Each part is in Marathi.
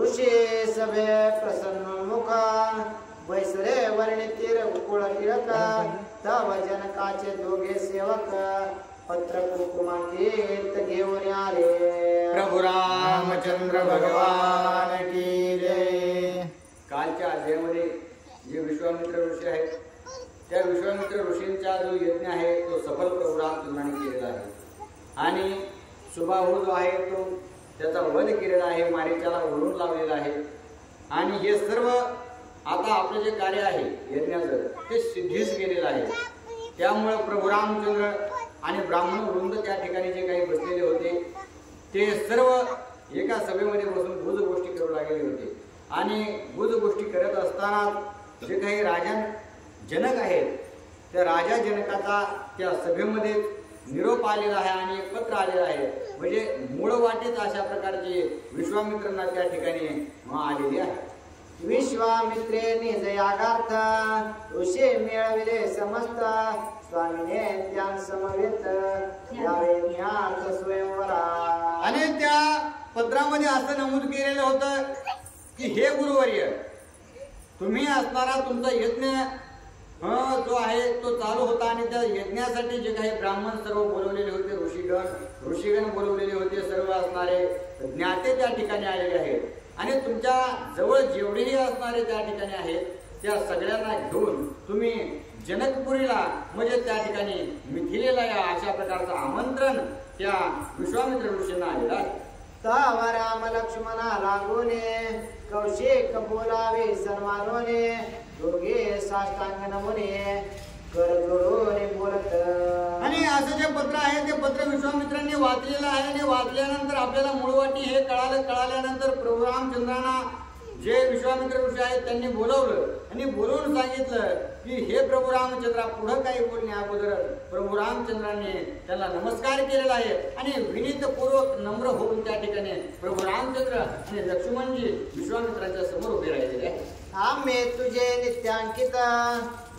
ऋषी सभे प्रसन्नमुख वैसरे वर्णितीर उकुळ टिळका तव जनकाचे दोघे सेवक पत्र कुकुमातीत घेऊन आले। प्रभु रामचंद्र भगवान की जय। कालच्या अध्यायामध्ये जे विश्वामित्र ऋषी आहेत त्या विश्वामित्र ऋषींचा जो यज्ञ आहे तो सफल प्रभु रामचंद्राने केलेला आहे आणि सुबाहू जो आहे तो त्याचा वध केलेला आहे, मारीच्याला ओढून लावलेला आहे आणि हे सर्व आता आपलं जे कार्य आहे यज्ञाचं ते सिद्धीस गेलेलं आहे। त्यामुळे प्रभु रामचंद्र आणि ब्राह्मण वृंद त्या ठिकाणी जे काही बसलेले होते ते सर्व एका सभेमध्ये बसून भुज गोष्टी करू लागलेले होते आणि भुज गोष्टी करत असताना जे काही राजा जनक आहेत त्या राजा जनकाचा त्या सभेमध्ये निरोप आलेला आहे आणि एक पत्र आलेलं आहे, म्हणजे मूळ वाटेत अशा प्रकारचे विश्वामित्रांना त्या ठिकाणी आलेली आहे। विश्वामित्रे निजयागार्थ ऋषी मिळविले समस्त स्वामीने त्या समवेत यावे ज्ञात स्वयंवरा। आणि त्या पत्रामध्ये असं नमूद केलेलं होतं की हे गुरुवर्य तुम्ही असणारा तुमचा यज्ञ जो आहे तो चालू होता आणि त्या यज्ञासाठी जे काही ब्राह्मण सर्व बोलवलेले होते, ऋषीगण बोलवलेले होते, सर्व असणारे ज्ञाते त्या ठिकाणी आलेले आहेत आणि तुमच्या जवळ जेवढेही असणारे त्या ठिकाणी आहेत त्या सगळ्यांना घेऊन तुम्ही जनकपुरीला म्हणजे त्या ठिकाणी मिथिलेला या अशा प्रकारचं आमंत्रण त्या विश्वामित्र ऋषींना आलेलं आहे। तव राम लक्ष्मणा लागूने कौशिक बोलावे सन्मानोने दोघे साष्टांग नमुने कर जोडून बोलत। आणि असं जे पत्र आहे ते पत्र विश्वामित्रांनी वाचलेलं आहे आणि वाचल्यानंतर आपल्याला मूळवाटी हे कळाल्यानंतर प्रभू रामचंद्रांना जे विश्वामित्र ऋषी आहेत त्यांनी बोलवलं आणि बोलवून सांगितलं की हे प्रभू रामचंद्रा पुढं काही बोलण्या अगोदर प्रभू रामचंद्रांनी त्यांना नमस्कार केलेला आहे आणि विनीतपूर्वक नम्र होऊन त्या ठिकाणी प्रभू रामचंद्र आणि लक्ष्मणजी विश्वामित्रांच्या समोर उभे राहिलेले आहेत। आम्ही तुझे नित्यांकित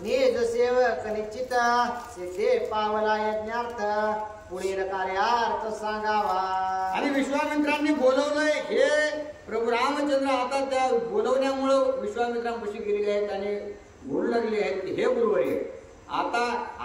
निज सेवक निश्चित सिद्धे पावला यज्ञार्थ पुढील कार्यार्थ सांगावा। आणि विश्वामित्रांनी बोलवलंय हे प्रभु रामचंद्र आता त्या बोलवण्यामुळे विश्वामित्रांपाशी गेलेले आहेत आणि बोलू लागले आहेत की हे गुरुवर्य आता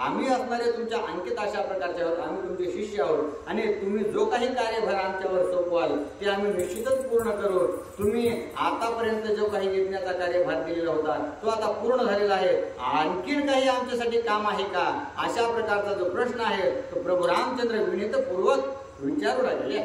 आम्ही असणारे तुमच्या अंकित अशा प्रकारचे आहोत, आम्ही तुमचे शिष्य आहोत आणि तुम्ही जो काही कार्यभार आमच्यावर सोपवाल ते आम्ही निश्चितच पूर्ण करू। तुम्ही आतापर्यंत जो काही यज्ञाचा कार्यभार दिलेला होता तो आता पूर्ण झालेला आहे, आणखीन काही आमच्यासाठी काम आहे का अशा प्रकारचा जो प्रश्न आहे तो प्रभू रामचंद्र विनीतपूर्वक विचारू लागले।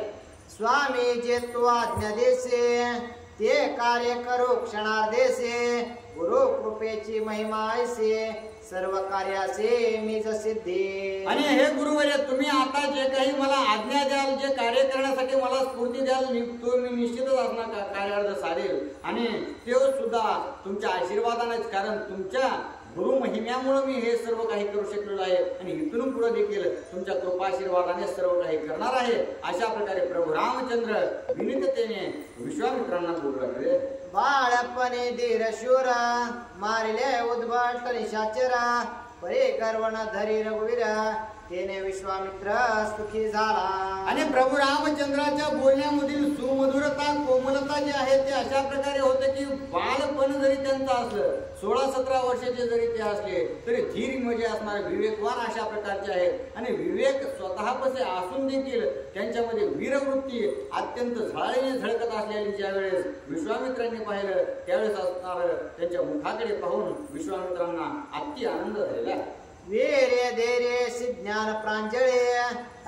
स्वामी जे तू आज्ञा देसे ते कार्य करू क्षणार्धेसे गुरु कृपेची महिमा ऐसे सर्व कार्याचे मीच सिद्धी। आणि हे गुरुवर्य तुम्ही आता जे काही मला आज्ञा द्याल जे कार्य करण्यासाठी मला स्फूर्ती द्याल तो मी निश्चितच असणार कार्यार्थ साधेल आणि ते सुद्धा तुमच्या आशीर्वादानेच, कारण तुमच्या गुरु महिम्यामुळे मी हे सर्व काही करू शकलेलो आहे आणि इथून पुढे देखील तुमच्या कृपाशीर्वादाने सर्व काही करणार आहे अशा प्रकारे प्रभू रामचंद्र विनीततेने विश्वामित्रांना बोलू लागले। बाळपणे धीर शूर मारिले उद्भट निशाचरा परे गर्वण धरी रघुवीर तेने विश्वामित्र सुखी झाला। आणि प्रभू रामचंद्राच्या बोलण्यामधील सुमधुरता कोमलता जी आहे ते अशा प्रकारे होते की बालपण जरी त्यांचं असलं 16-17 वर्षाचे जरी ते असले तरी धीर म्हणजे असणारे विवेकवान अशा प्रकारचे आहेत आणि विवेक स्वतःपासे असून देखील त्यांच्यामध्ये वीरवृत्ती अत्यंत झळाळीने झळकत असलेली ज्यावेळेस विश्वामित्रांनी पाहिलं त्यावेळेस असणार त्यांच्या मुखाकडे पाहून विश्वामित्रांना अति आनंद झालेला। वीर्य धैर्य ज्ञान प्रांजळे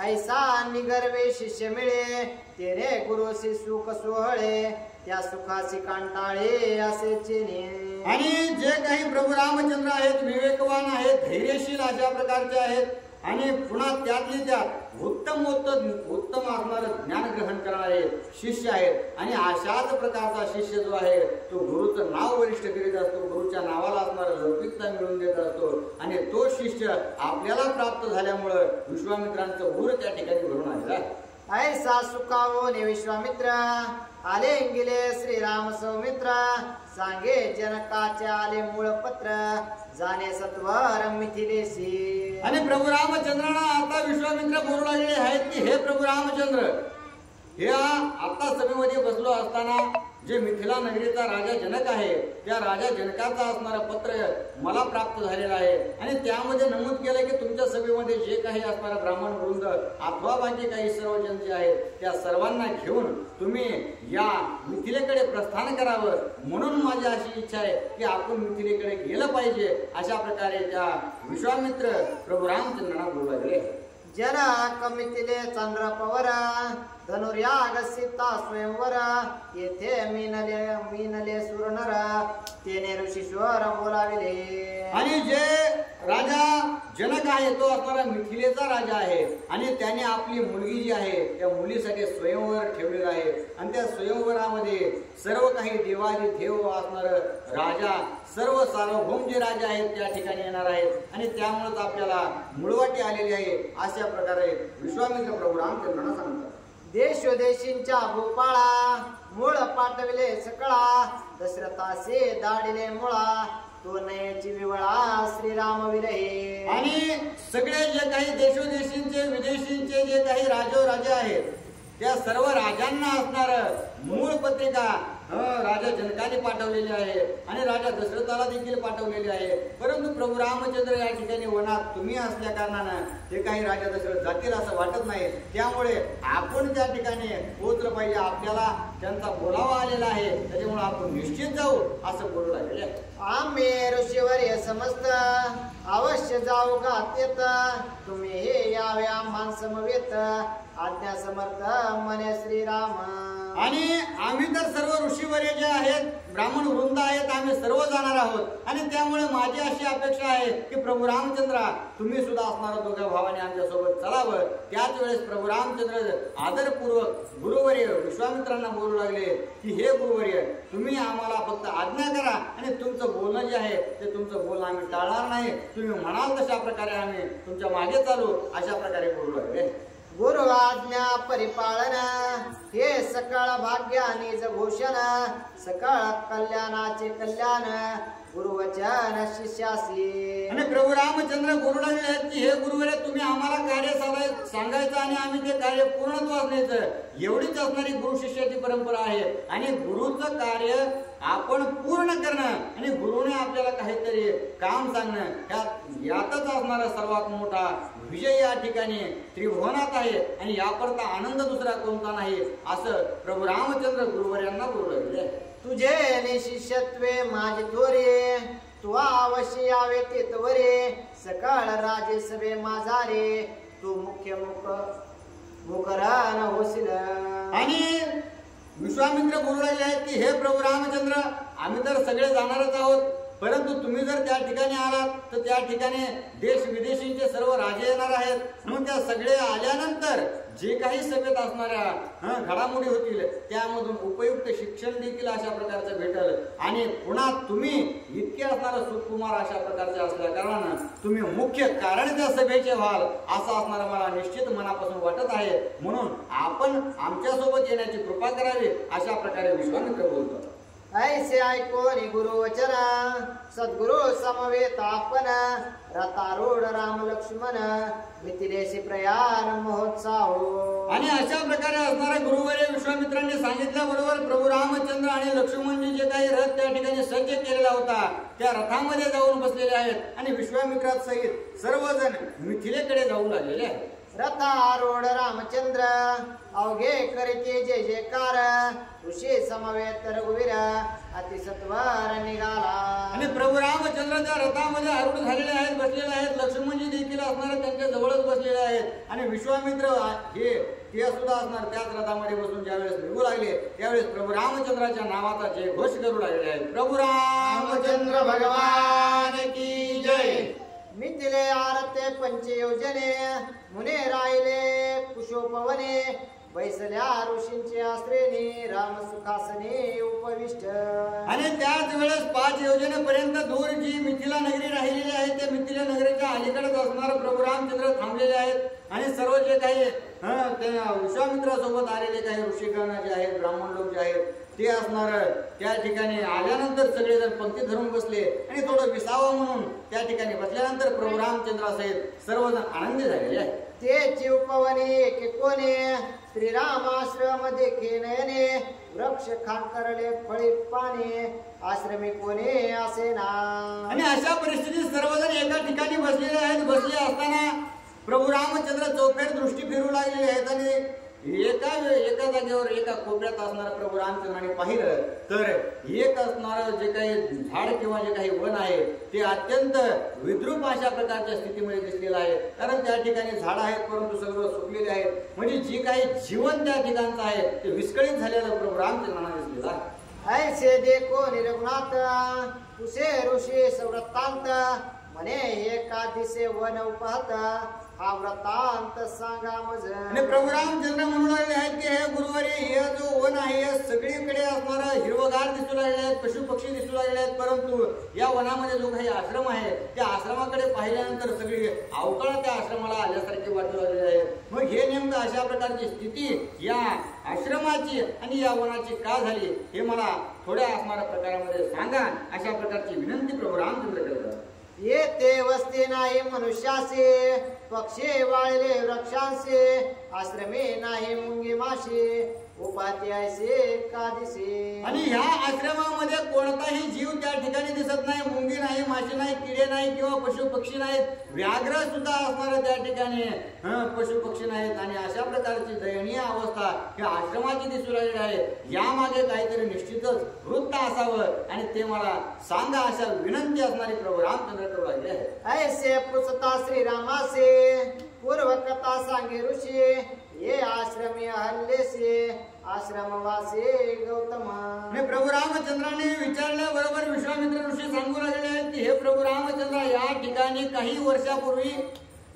ऐसा निगर्वे शिष्य मिळे तेरे गुरुसी सुख सोहळे त्या सुखासी कांटाळे असे चिने। आणि जे काही प्रभू रामचंद्र आहेत विवेकवान आहेत धैर्यशील अशा प्रकारचे आहेत आणि पुन्हा त्यातली त्यात उत्तम असणारे ज्ञान ग्रहण करणारे शिष्य आहेत आणि अशाच प्रकारचा शिष्य जो आहे तो गुरुचं नाव वरिष्ठ करीत असतो, गुरुच्या नावाला असणारा लौकिकता मिळवून देत असतो आणि तो शिष्य आपल्याला प्राप्त झाल्यामुळे विश्वामित्रांचं गुरु त्या ठिकाणी भरून आलेला आहे। ऐसा सुखावोने विश्वामित्र आले गेले श्रीराम सौमित्र सांगे जनकाचे आले मूळ पत्र जाणे सत्वर मिथिलेसी। आणि प्रभू रामचंद्रांना आता विश्वामित्र बोलू लागले आहेत की हे प्रभू रामचंद्र हे आता सभेमध्ये बसलो असताना जे मिथिला नगरीचा राजा जनक आहे त्या राजा जनकाचा असणारा पत्र मला प्राप्त झालेला आहे आणि त्यामध्ये नमूद केलं की तुमच्या सभेमध्ये जे काही असणारा ब्राह्मण वृंद अथवा बाकी काही सर्व जन जे आहेत त्या सर्वांना घेऊन तुम्ही या मिथिलेकडे प्रस्थान करावं म्हणून माझी अशी इच्छा आहे की आपण मिथिलेकडे गेलं पाहिजे. अशा प्रकारे त्या विश्वामित्र प्रभू रामचंद्रांना बोलू लागले. जनक मिथिले चंद्र पवर धनुर्याग सीता स्वयंवर येथे मीनले सुरनर तेने ऋषीश्वर बोलाविले. आणि जे राजा जनक आहे तो असणारा मिथिलेचा राजा आहे आणि त्याने आपली मुलगी जी आहे त्या मुलीसाठी स्वयंवर ठेवलेला आहे आणि त्या स्वयंवरामध्ये सर्व काही देवादी देव असणार राजा सर्व सार्वभौम जे राजा आहेत त्या ठिकाणी येणार आहेत आणि त्यामुळेच आपल्याला मुळवाटी आलेली आहे. अशा प्रकारे विश्वामित्र प्रभू रामचंद्रांना सांगतात. देशोदेशींच्या भूपाळा मूळ पाठविले सकळा दशरथासे दाडिले मुळा तो नयची विवळा श्रीराम विरहे. आणि सगळे जे काही देशोदेशींचे विदेशींचे जे काही राजे आहेत त्या सर्व राजांना असणार मूळ पत्रिका राजा जनकाने पाठवलेली आहे आणि राजा दशरथाला देखील पाठवलेली आहे. परंतु प्रभू रामचंद्र या ठिकाणी वनात तुम्ही असल्या कारणानं ते काही राजा दशरथ जातील असं वाटत नाही. त्यामुळे आपण त्या ठिकाणी पोहोचलं पाहिजे. आपल्याला त्यांचा बोलावा आलेला आहे त्याच्यामुळे आपण निश्चित जाऊ असं बोलू लागले. आम्ही ऋषीवर्य समस्त अवश्य जाऊ गातेत तुम्ही हे यावे आम्हा समवेत आज्ञा समर्थ मने श्रीराम. आणि आम्ही तर सर्व ऋषीवर्य जे आहेत ब्राह्मण वृंद आहेत आम्ही सर्व जाणार आहोत आणि त्यामुळे माझी अशी अपेक्षा आहे की प्रभू रामचंद्रा तुम्ही सुद्धा असणारा दोघ्या भावाने आमच्या सोबत चलावं. त्याच वेळेस प्रभू रामचंद्र आदरपूर्वक गुरुवर्य विश्वामित्रांना बोलू लागले की हे गुरुवर्य तुम्ही आम्हाला फक्त आज्ञा करा आणि तुमचं बोलणं जे आहे ते तुमचं बोलणं आम्ही टाळणार नाही. तुम्ही म्हणाल तशा प्रकारे आम्ही तुमच्या मागे चालू अशा प्रकारे बोलू लागले. गुरु आज्ञा परिपालन हे सकळ भाग्यानिज भूषण सकळ कल्याणाचे कल्याण गुरुवचन शिष्यासी. आणि प्रभू रामचंद्र गुरु लागले आहेत की हे गुरुवर्य तुम्ही आम्हाला कार्य सांगायचं आणि आम्ही ते कार्य पूर्णत्वास न्यायचं एवढीच असणारी गुरु शिष्याची परंपरा आहे. आणि गुरुचं कार्य आपण पूर्ण करणं आणि गुरुने आपल्याला काहीतरी काम सांगणं यातच असणारा सर्वात मोठा विजय या ठिकाणी त्रिभुवनात आहे आणि याकरता आनंद दुसरा कोणता नाही असं प्रभू रामचंद्र गुरुवर्यांना बोलू लागले. तुझे शिष्यत्वे माझे थोरे तू अवश्य यावे ते त्वरे सकळ राजे सभे माझारे तू मुख्य मुखरान होशील. आणि विश्वामित्र बोलू लागले आहेत की हे प्रभू रामचंद्र आम्ही तर सगळे जाणारच आहोत परंतु तुम्ही जर त्या ठिकाणी आलात तर त्या ठिकाणी देश विदेशींचे सर्व राजे येणार आहेत. म्हणून त्या सगळे आल्यानंतर जे काही सभेत असणाऱ्या घडामोडी होतील त्यामधून उपयुक्त शिक्षण देखील अशा प्रकारचं भेटल. आणि पुन्हा तुम्ही इतके असणारं सुकुमार अशा प्रकारचे असल्या कारणानं तुम्ही मुख्य कारण त्या सभेचे व्हाल असं असणारं मला निश्चित मनापासून वाटत आहे. म्हणून आपण आमच्यासोबत येण्याची कृपा करावी अशा प्रकारे विश्वामित्र बोलतो. ऐसे ऐकून गुरुवचन सद्गुरु समवेत आपण रथारूढ राम लक्ष्मण मिथिलेशी प्रयाण महोत्साह. आणि अशा प्रकारे असणाऱ्या गुरुवर्य विश्वामित्रांनी सांगितल्याबरोबर प्रभू रामचंद्र आणि लक्ष्मणजी जे काही रथ त्या ठिकाणी सज्ज केलेला होता त्या रथामध्ये जाऊन बसलेले आहेत आणि विश्वामित्रात सहित सर्वजण मिथिलेकडे जाऊ लागलेले आहेत. रथारूढ रामचंद्र अवघे करीते जय जयकार ऋषी समवेत रघुवीर अतिसत्वर निघाला. आणि प्रभू रामचंद्र त्या रथामध्ये आरूढ झालेले आहेत बसलेले आहेत. लक्ष्मणजी देखील असणारे त्यांच्या जवळच बसलेले आहेत आणि विश्वामित्र हे ते सुद्धा असणार त्याच रथामध्ये बसून ज्यावेळेस निघू लागले त्यावेळेस प्रभू रामचंद्राच्या नावाचा जय घोष करू लागले आहेत. प्रभू रामचंद्र भगवान की जय. मिथिले आरते पंचयोजने मुने राहिले कुशोपवने बैसल्या ऋषींचे आश्रयने राम सुखासने उपविष्ट. आणि त्याच वेळेस 5 योजनेपर्यंत दूर जी मिथिला नगरी राहिलेली आहे त्या मिथिला नगरीच्या अलीकडेच असणारे प्रभू रामचंद्र थांबलेले आहेत आणि सर्व जे काही विश्वामित्रासोबत आलेले काही ऋषिगण जे आहेत ब्राह्मण लोक जे आहेत ते असणार त्या ठिकाणी आल्यानंतर सगळेजण पंक्ती धरून बसले आणि थोडं विसावं म्हणून त्या ठिकाणी बसल्यानंतर प्रभू रामचंद्रासहित सर्वजण आनंदी झालेले आहेत. ते जीव पवने के कोणे श्रीरामाश्रम देखे नयने वृक्ष खांकरले फळी पाणी आश्रमी कोणी असे ना. आणि अशा परिस्थितीत सर्वजण एका ठिकाणी बसलेले आहेत. बसले असताना प्रभू रामचंद्र चौफेर दृष्टी फिरू लागलेले आहेत आणि एका जागेवर एका कोपऱ्यात असणारा प्रभू रामचंद्राने पाहिलं तर एक असणारं जे काही झाड किंवा जे काही वन आहे ते अत्यंत विद्रूप अशा प्रकारच्या स्थितीमध्ये दिसलेलं आहे. कारण त्या ठिकाणी झाड आहेत परंतु सगळं सुकलेले आहेत. म्हणजे जे काही जीवन त्या ठिकाणचं आहे ते विस्कळीत झालेलं प्रभू रामचंद्रांना दिसलेलं आहे. ऐसे देखो निरगुणात तुसे ऋषी सवृत्तांत म्हणे एका दिसे वन उपहत हा वृत्तांत सांगा मज. आणि प्रभू रामचंद्र म्हणून लागले आहेत की हे गुरुवारी हे जो वन आहे सगळीकडे असणारा हिरवगार दिसू लागले आहेत, पशु पक्षी दिसू लागले आहेत. परंतु या वनामध्ये जो काही आश्रम आहे त्या आश्रमाकडे पाहिल्यानंतर सगळी अवकाळ त्या आश्रमाला आल्यासारखे वाटू लागले आहे. मग हे नेमकं अशा प्रकारची स्थिती या आश्रमाची आणि या वनाची का झाली हे मला थोड्या असणाऱ्या प्रकारामध्ये सांगा. अशा प्रकारची विनंती प्रभू रामचंद्र करतात. येते वस्ती नाही मनुष्यासे पक्षी वाळले वृक्षांसे आश्रमे नाही मुंगी माशी उपाती ऐसे का दिसे. आणि ह्या आश्रमामध्ये कोणताही जीव त्या ठिकाणी दिसत नाही. मुंगी नाही, माशी नाही, किडे नाही किंवा पशु पक्षी नाहीत. व्याघ्र सुद्धा असणारे त्या ठिकाणी पशु पक्षी नाहीत. आणि अशा प्रकारची दयनीय अवस्था या आश्रमाची दिसू लागली आहे. यामागे काहीतरी निश्चितच वृत्त असावं आणि ते मला सांगा अशा विनंती असणारी प्रभू रामचंद्र करू लागले आहे. ऐसे पुसता श्रीरामासे पूर्व कथा सांगे ऋषी ये आश्रमी हल्लेसे आश्रमवासी गौतम. प्रभू रामचंद्राने विचारल्याबरोबर विश्वामित्र ऋषी सांगू लागले आहेत की हे प्रभू रामचंद्र या ठिकाणी काही वर्षापूर्वी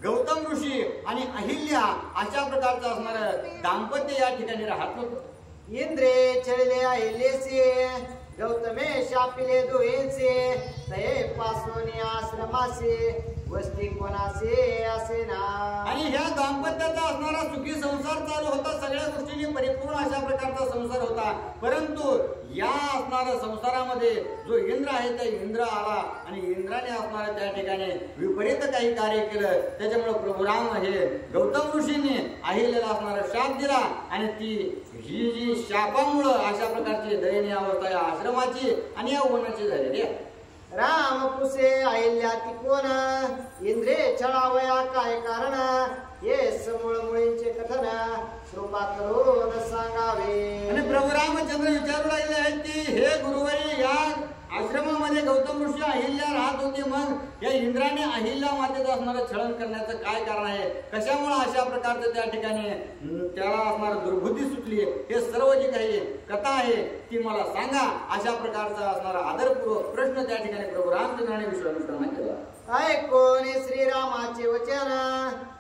गौतम ऋषी आणि अहिल्या अशा प्रकारचं असणारं दाम्पत्य या ठिकाणी राहत होतं. इंद्रे चढले अहिलेसे गौतमे शापिले दोहेंचे तये पासून आश्रमासे वस्ती कोणासे असे ना. आणि ह्या दाम्पत्याचा असणारा सुखी संसार चालू होता. सगळ्या गोष्टींनी परिपूर्ण अशा प्रकारचा संसार होता. परंतु या असणाऱ्या संसारामध्ये जो इंद्र आहे त्या इंद्र आला आणि इंद्राने असणाऱ्या त्या ठिकाणी विपरीत काही कार्य केलं. त्याच्यामुळे प्रभू राम हे गौतम ऋषींनी अहिल्याला असणारा शाप दिला आणि ही जी शापामुळं अशा प्रकारची दयनीय अवस्था या आश्रमाची आणि या वनाची झालेली आहे. राम पुसे अहिल्या ती कोण इंद्रे छळावया काय कारण ये समूळ मुळींचे कथन कृपा करून सांगावे. आणि प्रभू रामचंद्र विचारू लागले आहेत की हे गुरुवारी या आश्रमामध्ये गौतम ऋषी अहिल्या राहत होते. मग या इंद्राने अहिल्या मातेचं असणारं छळन करण्याचं काय कारण आहे, कशामुळे अशा प्रकारचं त्या ठिकाणी त्याला असणारं दुर्बुद्धी सुटली, हे सर्व जी काही कथा आहे ती मला सांगा. अशा प्रकारचा असणारा आदरपूर्वक प्रश्न त्या ठिकाणी प्रभू रामचंद्राने विश्वामित्रांना केला. ऐकोने श्रीरामाचे वचन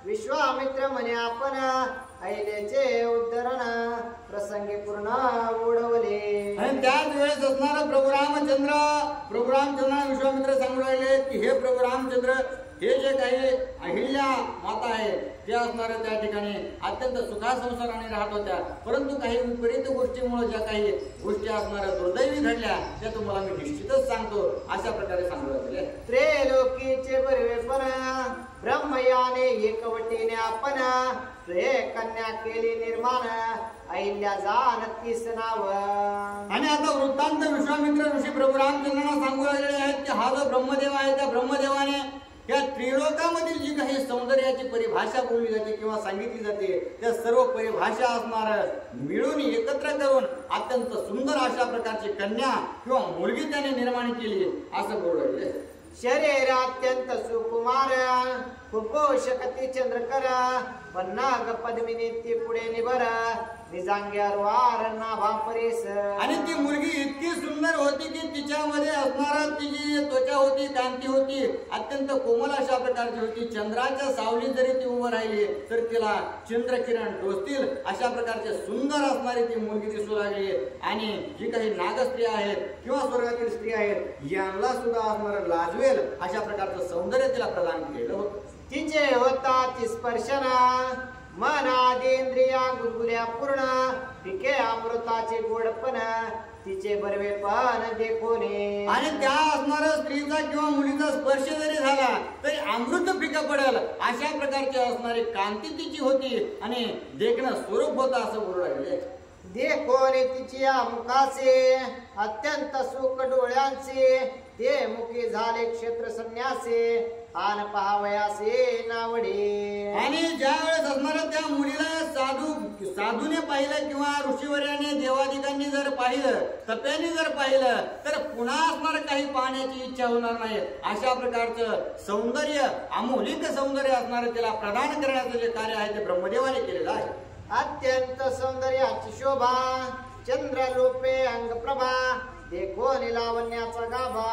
विश्वामित्र म्हणे आपण अहिल्याचे उद्धरण प्रसंगी पूर्ण उडवले. आणि त्याच वेळेस असणारा प्रभू रामचंद्रांना विश्वामित्र सांगू लागले की हे प्रभू रामचंद्र हे जे काही अहिल्या माता आहे ते असणाऱ्या त्या ठिकाणी अत्यंत सुखा संसाराने राहत होत्या. परंतु काही विपरीत गोष्टीमुळे ज्या काही गोष्टी असणाऱ्या दुर्दैवी घडल्या त्या तुम्हाला मी निश्चितच सांगतो. अशा प्रकारे सांगू लागले. त्रेलोकीचे बरवेपण ब्रह्मयाने एकवटीने आपण कन्या केली निर्माण अहिल्या जानतीस नाव. आणि आता वृत्तांत विश्वामित्र ऋषी प्रभू रामचंद्रांना सांगू लागलेले आहेत की हा जो ब्रह्मदेव आहे त्या ब्रह्मदेवाने या त्रिलोकामधील जी काही सौंदर्याची परिभाषा बोलली जाते किंवा सांगितली जाते त्या सर्व परिभाषा असणार मिळून एकत्र करून अत्यंत सुंदर अशा प्रकारची कन्या किंवा मुलगी त्याने निर्माण केली असं बोलले. शरीर अत्यंत सुकुमार कुपोषकती चंद्रकर पन्नाग पद्मिनी ती पुढे निबर निजांग्यार वार नाभा परेस. आणि ती मुलगी इतकी सुंदर होती की तिच्यामध्ये असणारा ती जी त्वचा होती, कांती होती, अत्यंत कोमल अशा प्रकारची होती. चंद्राच्या सावलीत जरी ती उभं राहिली तर तिला चंद्रकिरण टोचतील अशा प्रकारचे सुंदर असणारी ती मुलगी दिसू लागली. आणि जी काही नागस्त्री आहेत किंवा स्वर्गातील स्त्री आहेत यांना सुद्धा असणारं लाजवेल अशा प्रकारचं सौंदर्य तिला प्रदान केलं होतं. तिचे होता ती स्पर्शना मन आदेंद्रिया गुलगुल्या पूर्ण पिके अमृताचे गोडपण तिचे बरवेपण देखोने. आणि त्या असणाऱ्या स्त्रीचा किंवा मुलीचा स्पर्श जरी झाला तरी अमृत फिकं पडेल अशा प्रकारची असणारी कांती तिची होती आणि देखणं स्वरूप होतं असं बोलू लागले. देखोनी तिची मुखासे अत्यंत सुख डोळ्यांचे ते मुखी झाले क्षेत्र संन्यासे आन पहावयासे नावडे. आणि ज्या वेळेस असणाऱ्या त्या मुलीला साधूने पाहिलं किंवा ऋषीवर्याने देवादिकांनी जर पाहिलं, तप्याने जर पाहिलं तर पुन्हा असणार काही पाहण्याची इच्छा होणार नाही. अशा प्रकारचं सौंदर्य, अमौलिक सौंदर्य असणारं तिला प्रदान करण्याचं जे कार्य आहे ते ब्रह्मदेवाने केलेलं आहे. अत्यंत सौंदर्याची शोभा चंद्र रूपे अंगप्रभा देखोनी लावण्याचा गाभा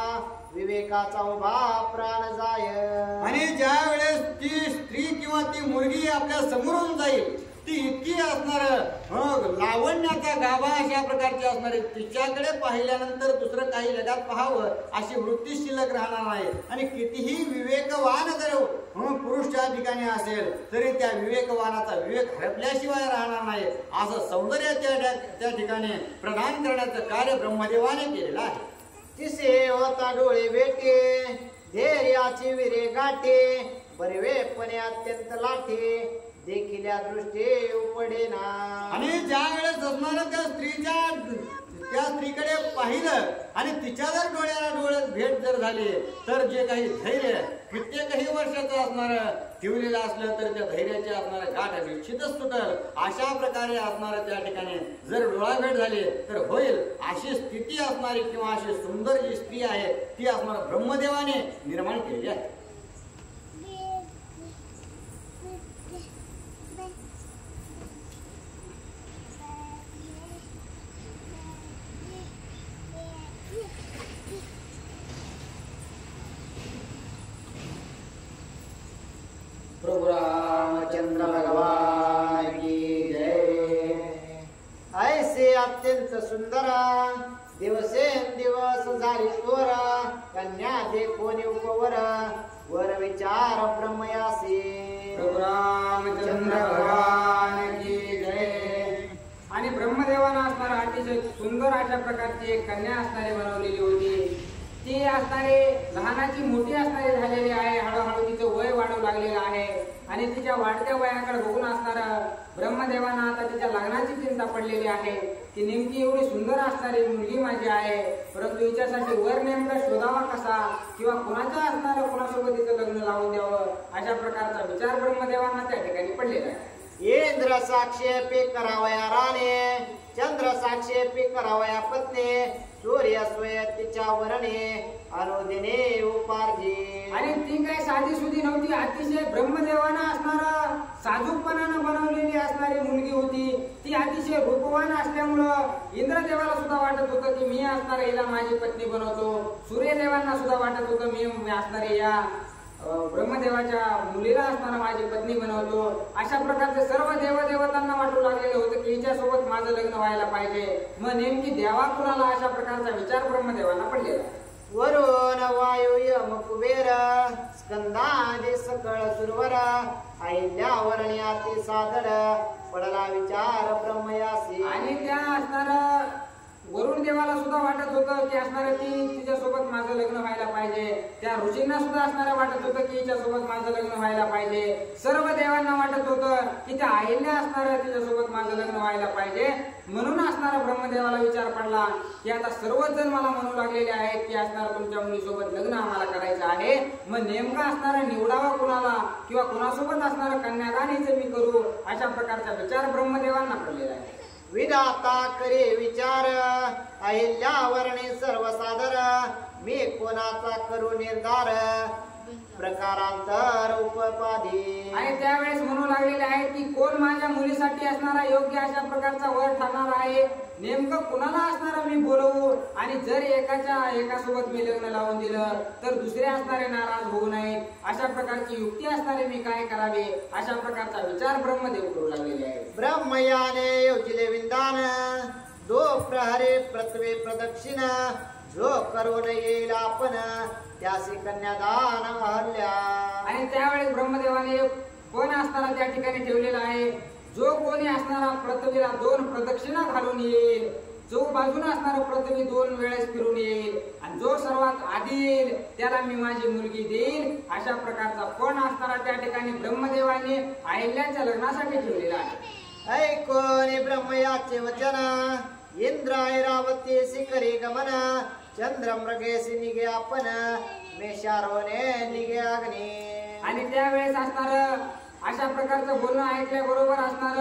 विवेकाचा उभा प्राण जाय. आणि ज्या वेळेस ती स्त्री किंवा ती मुलगी आपल्या समोरून जाईल ती इतकी असणार लावण्याचा गाभा अशा प्रकारची असणार, तिच्याकडे पाहिल्यानंतर दुसरं काही जगात पाहावं अशी वृत्ती शिल्लक राहणार नाही. आणि कितीही विवेकवान जर पुरुष त्या ठिकाणी असेल तरी त्या विवेकवानाचा विवेक हरपल्याशिवाय राहणार नाही. असं सौंदर्य त्या ठिकाणी प्रदान करण्याचं कार्य ब्रह्मदेवाने केलेलं आहे. तिसे होता डोळे भेटे धैर्याची विरे गाठे बरवेपणे अत्यंत लाठे देखिल्या दृष्टी उपडेना. आणि ज्या वेळेस असणार त्या स्त्रीकडे पाहिलं आणि तिच्या जर डोळ्याला डोळ्यात भेट जर झाली तर जे काही धैर्य कित्येकही वर्षाचं असणार ठेवलेलं असलं तर त्या धैर्याचे असणारे गाठ निश्चितच सुटल. अशा प्रकारे असणार त्या ठिकाणी जर डोळा भेट झाली तर होईल अशी स्थिती असणारी किंवा अशी सुंदर जी स्त्री आहे ती असणार ब्रह्मदेवाने निर्माण केली आहे. प्रभु रामचंद्र भगवान की जय. ऐसे अत्यंत सुंदर दिवसेंदिवस झाली चोर कन्या देखोनी उपवर वर विचार ब्रह्मयासी. प्रभु रामचंद्र भगवान की जय. आणि ब्रह्मदेवानं असणारा अतिशय सुंदर अशा प्रकारची एक कन्या असणारी बनवलेली होती. ती असणारी लहानाची मोठी असणारी झालेली आहे. हळूहळू तिचं वय वाढू लागलेलं आहे आणि तिच्या वाढत्या वयाकडे बघून असणारा ब्रह्मदेवांना आता तिच्या लग्नाची चिंता पडलेली आहे की नेमकी एवढी सुंदर असणारी मुलगी माझी आहे, परंतु हिच्यासाठी वर नेमका शोधावा कसा किंवा कुणाचा असणारा कुणासोबत तिचं लग्न लावून द्यावं अशा प्रकारचा विचार ब्रह्मदेवांना त्या ठिकाणी पडलेला आहे. इंद्र साक्षेपी करावया राणे चंद्र साक्षेपी करावया पत्नी सूर्य स्वय तिच्या वरणे अनुदिने उपार्जी. आणि ती काही साधी सुधी नव्हती, अतिशय ब्रह्मदेवानं असणारा साजूकपणानं बनवलेली असणारी मुलगी होती. ती अतिशय रूपवान असल्यामुळं इंद्रदेवाला सुद्धा वाटत होतं की मी असणारा हिला माझी पत्नी बनवतो. सूर्यदेवांना सुद्धा वाटत होतं मी असणारे या ब्रह्मदेवाच्या मुलीला असणारा माझी पत्नी बनवतो. अशा प्रकारचे सर्व देवदेवतांना वाटू लागलेलं होतं की हिच्यासोबत माझं लग्न व्हायला पाहिजे. मग नेमकी देवा कुणाला अशा प्रकारचा विचार ब्रह्मदेवांना पडलेला. वरुण वायू यम कुबेर स्कंदादि सकळ सुरवर अहिल्यावरणी अति सादर पडला विचार ब्रह्मयासी. आणि त्या असणारा वरुण देवाला सुद्धा वाटत होतं की असणाऱ्या ती तिच्यासोबत माझं लग्न व्हायला पाहिजे. त्या ऋषींना सुद्धा असणाऱ्या वाटत होतं की हिच्यासोबत माझं लग्न व्हायला पाहिजे. सर्व देवांना वाटत होतं की त्या अहिल्या असणाऱ्या तिच्यासोबत माझं लग्न व्हायला पाहिजे. म्हणून असणारा ब्रह्मदेवाला विचार पडला की आता सर्वच जण मला म्हणू लागलेले आहेत की असणारा तुमच्या मुलीसोबत लग्न आम्हाला करायचं आहे. मग नेमका असणारा निवडावा कुणाला किंवा कुणासोबत असणारा कन्यादान हिचं मी करू अशा प्रकारचा विचार ब्रह्मदेवांना पडलेला आहे. विधाता करे विचार अहिल्यावरणी सर्व सादर मी कोणाचा करू निर्धार प्रकारांतर उपपादी. आणि त्यावेळेस म्हणू लागलेले आहेत की कोण माझ्या मुलीसाठी असणारा योग्य अशा प्रकारचा वर ठरणार आहे, नेमकं कुणाला असणारा मी बोलवू. आणि जर एकासोबत मी लग्न लावून दिलं तर दुसरे असणारे नाराज होऊ नये अशा प्रकारची युक्ती असणारे मी काय करावे अशा प्रकारचा विचार ब्रह्मदेव करू लागलेले आहे. ब्रह्मयाने योजिले विंदान दो प्रहरे प्रतवे प्रदक्षिण जो करून येईल आपण त्यासी कन्यादान अहल्या. आणि त्यावेळेस ब्रह्मदेवाने कोण असणारा त्या ठिकाणी ठेवलेला आहे, जो कोणी असणारा पृथ्वीला 2 प्रदक्षिणा घालून येईल, जो बाजूला असणारा पृथ्वी 2 वेळेस फिरून येईल आणि जो सर्वात आधी येईल त्याला मी माझी मुलगी देईल अशा प्रकारचा कोण असणारा त्या ठिकाणी ब्रह्मदेवाने अहिल्याच्या लग्नासाठी ठेवलेला आहे. ऐकोनी ब्रह्मयाचे वचन इंद्र ऐरावती शिखरी गमन चंद्र मृगेशी निघे आपण मेषारोने निघे अग्नी. आणि त्यावेळेस असणार अशा प्रकारचं बोलणं ऐकल्याबरोबर असणार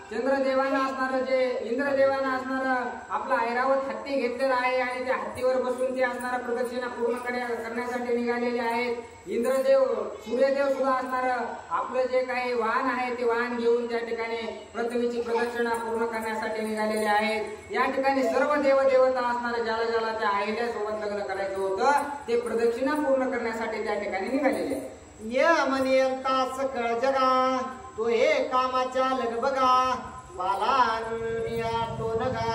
चंद्रदेवानं असणार जे इंद्रदेवानं असणार आपला ऐरावत हत्ती घेतलेला आहे आणि त्या हत्तीवर बसून ते असणार प्रदक्षिणा पूर्ण करण्यासाठी निघालेले आहेत. इंद्रदेव सूर्यदेव सुद्धा असणार आपलं जे काही वाहन आहे ते वाहन घेऊन त्या ठिकाणी पृथ्वीची प्रदक्षिणा पूर्ण करण्यासाठी निघालेले आहेत. या ठिकाणी सर्व देवदेवता असणार ज्याला ज्याला त्या अहिल्यासोबत लग्न करायचं होतं ते प्रदक्षिणा पूर्ण करण्यासाठी त्या ठिकाणी निघालेले आहेत. यमनियंता सकळ जगा तो हे कामाच्या लगबगा पालानिया तो नगा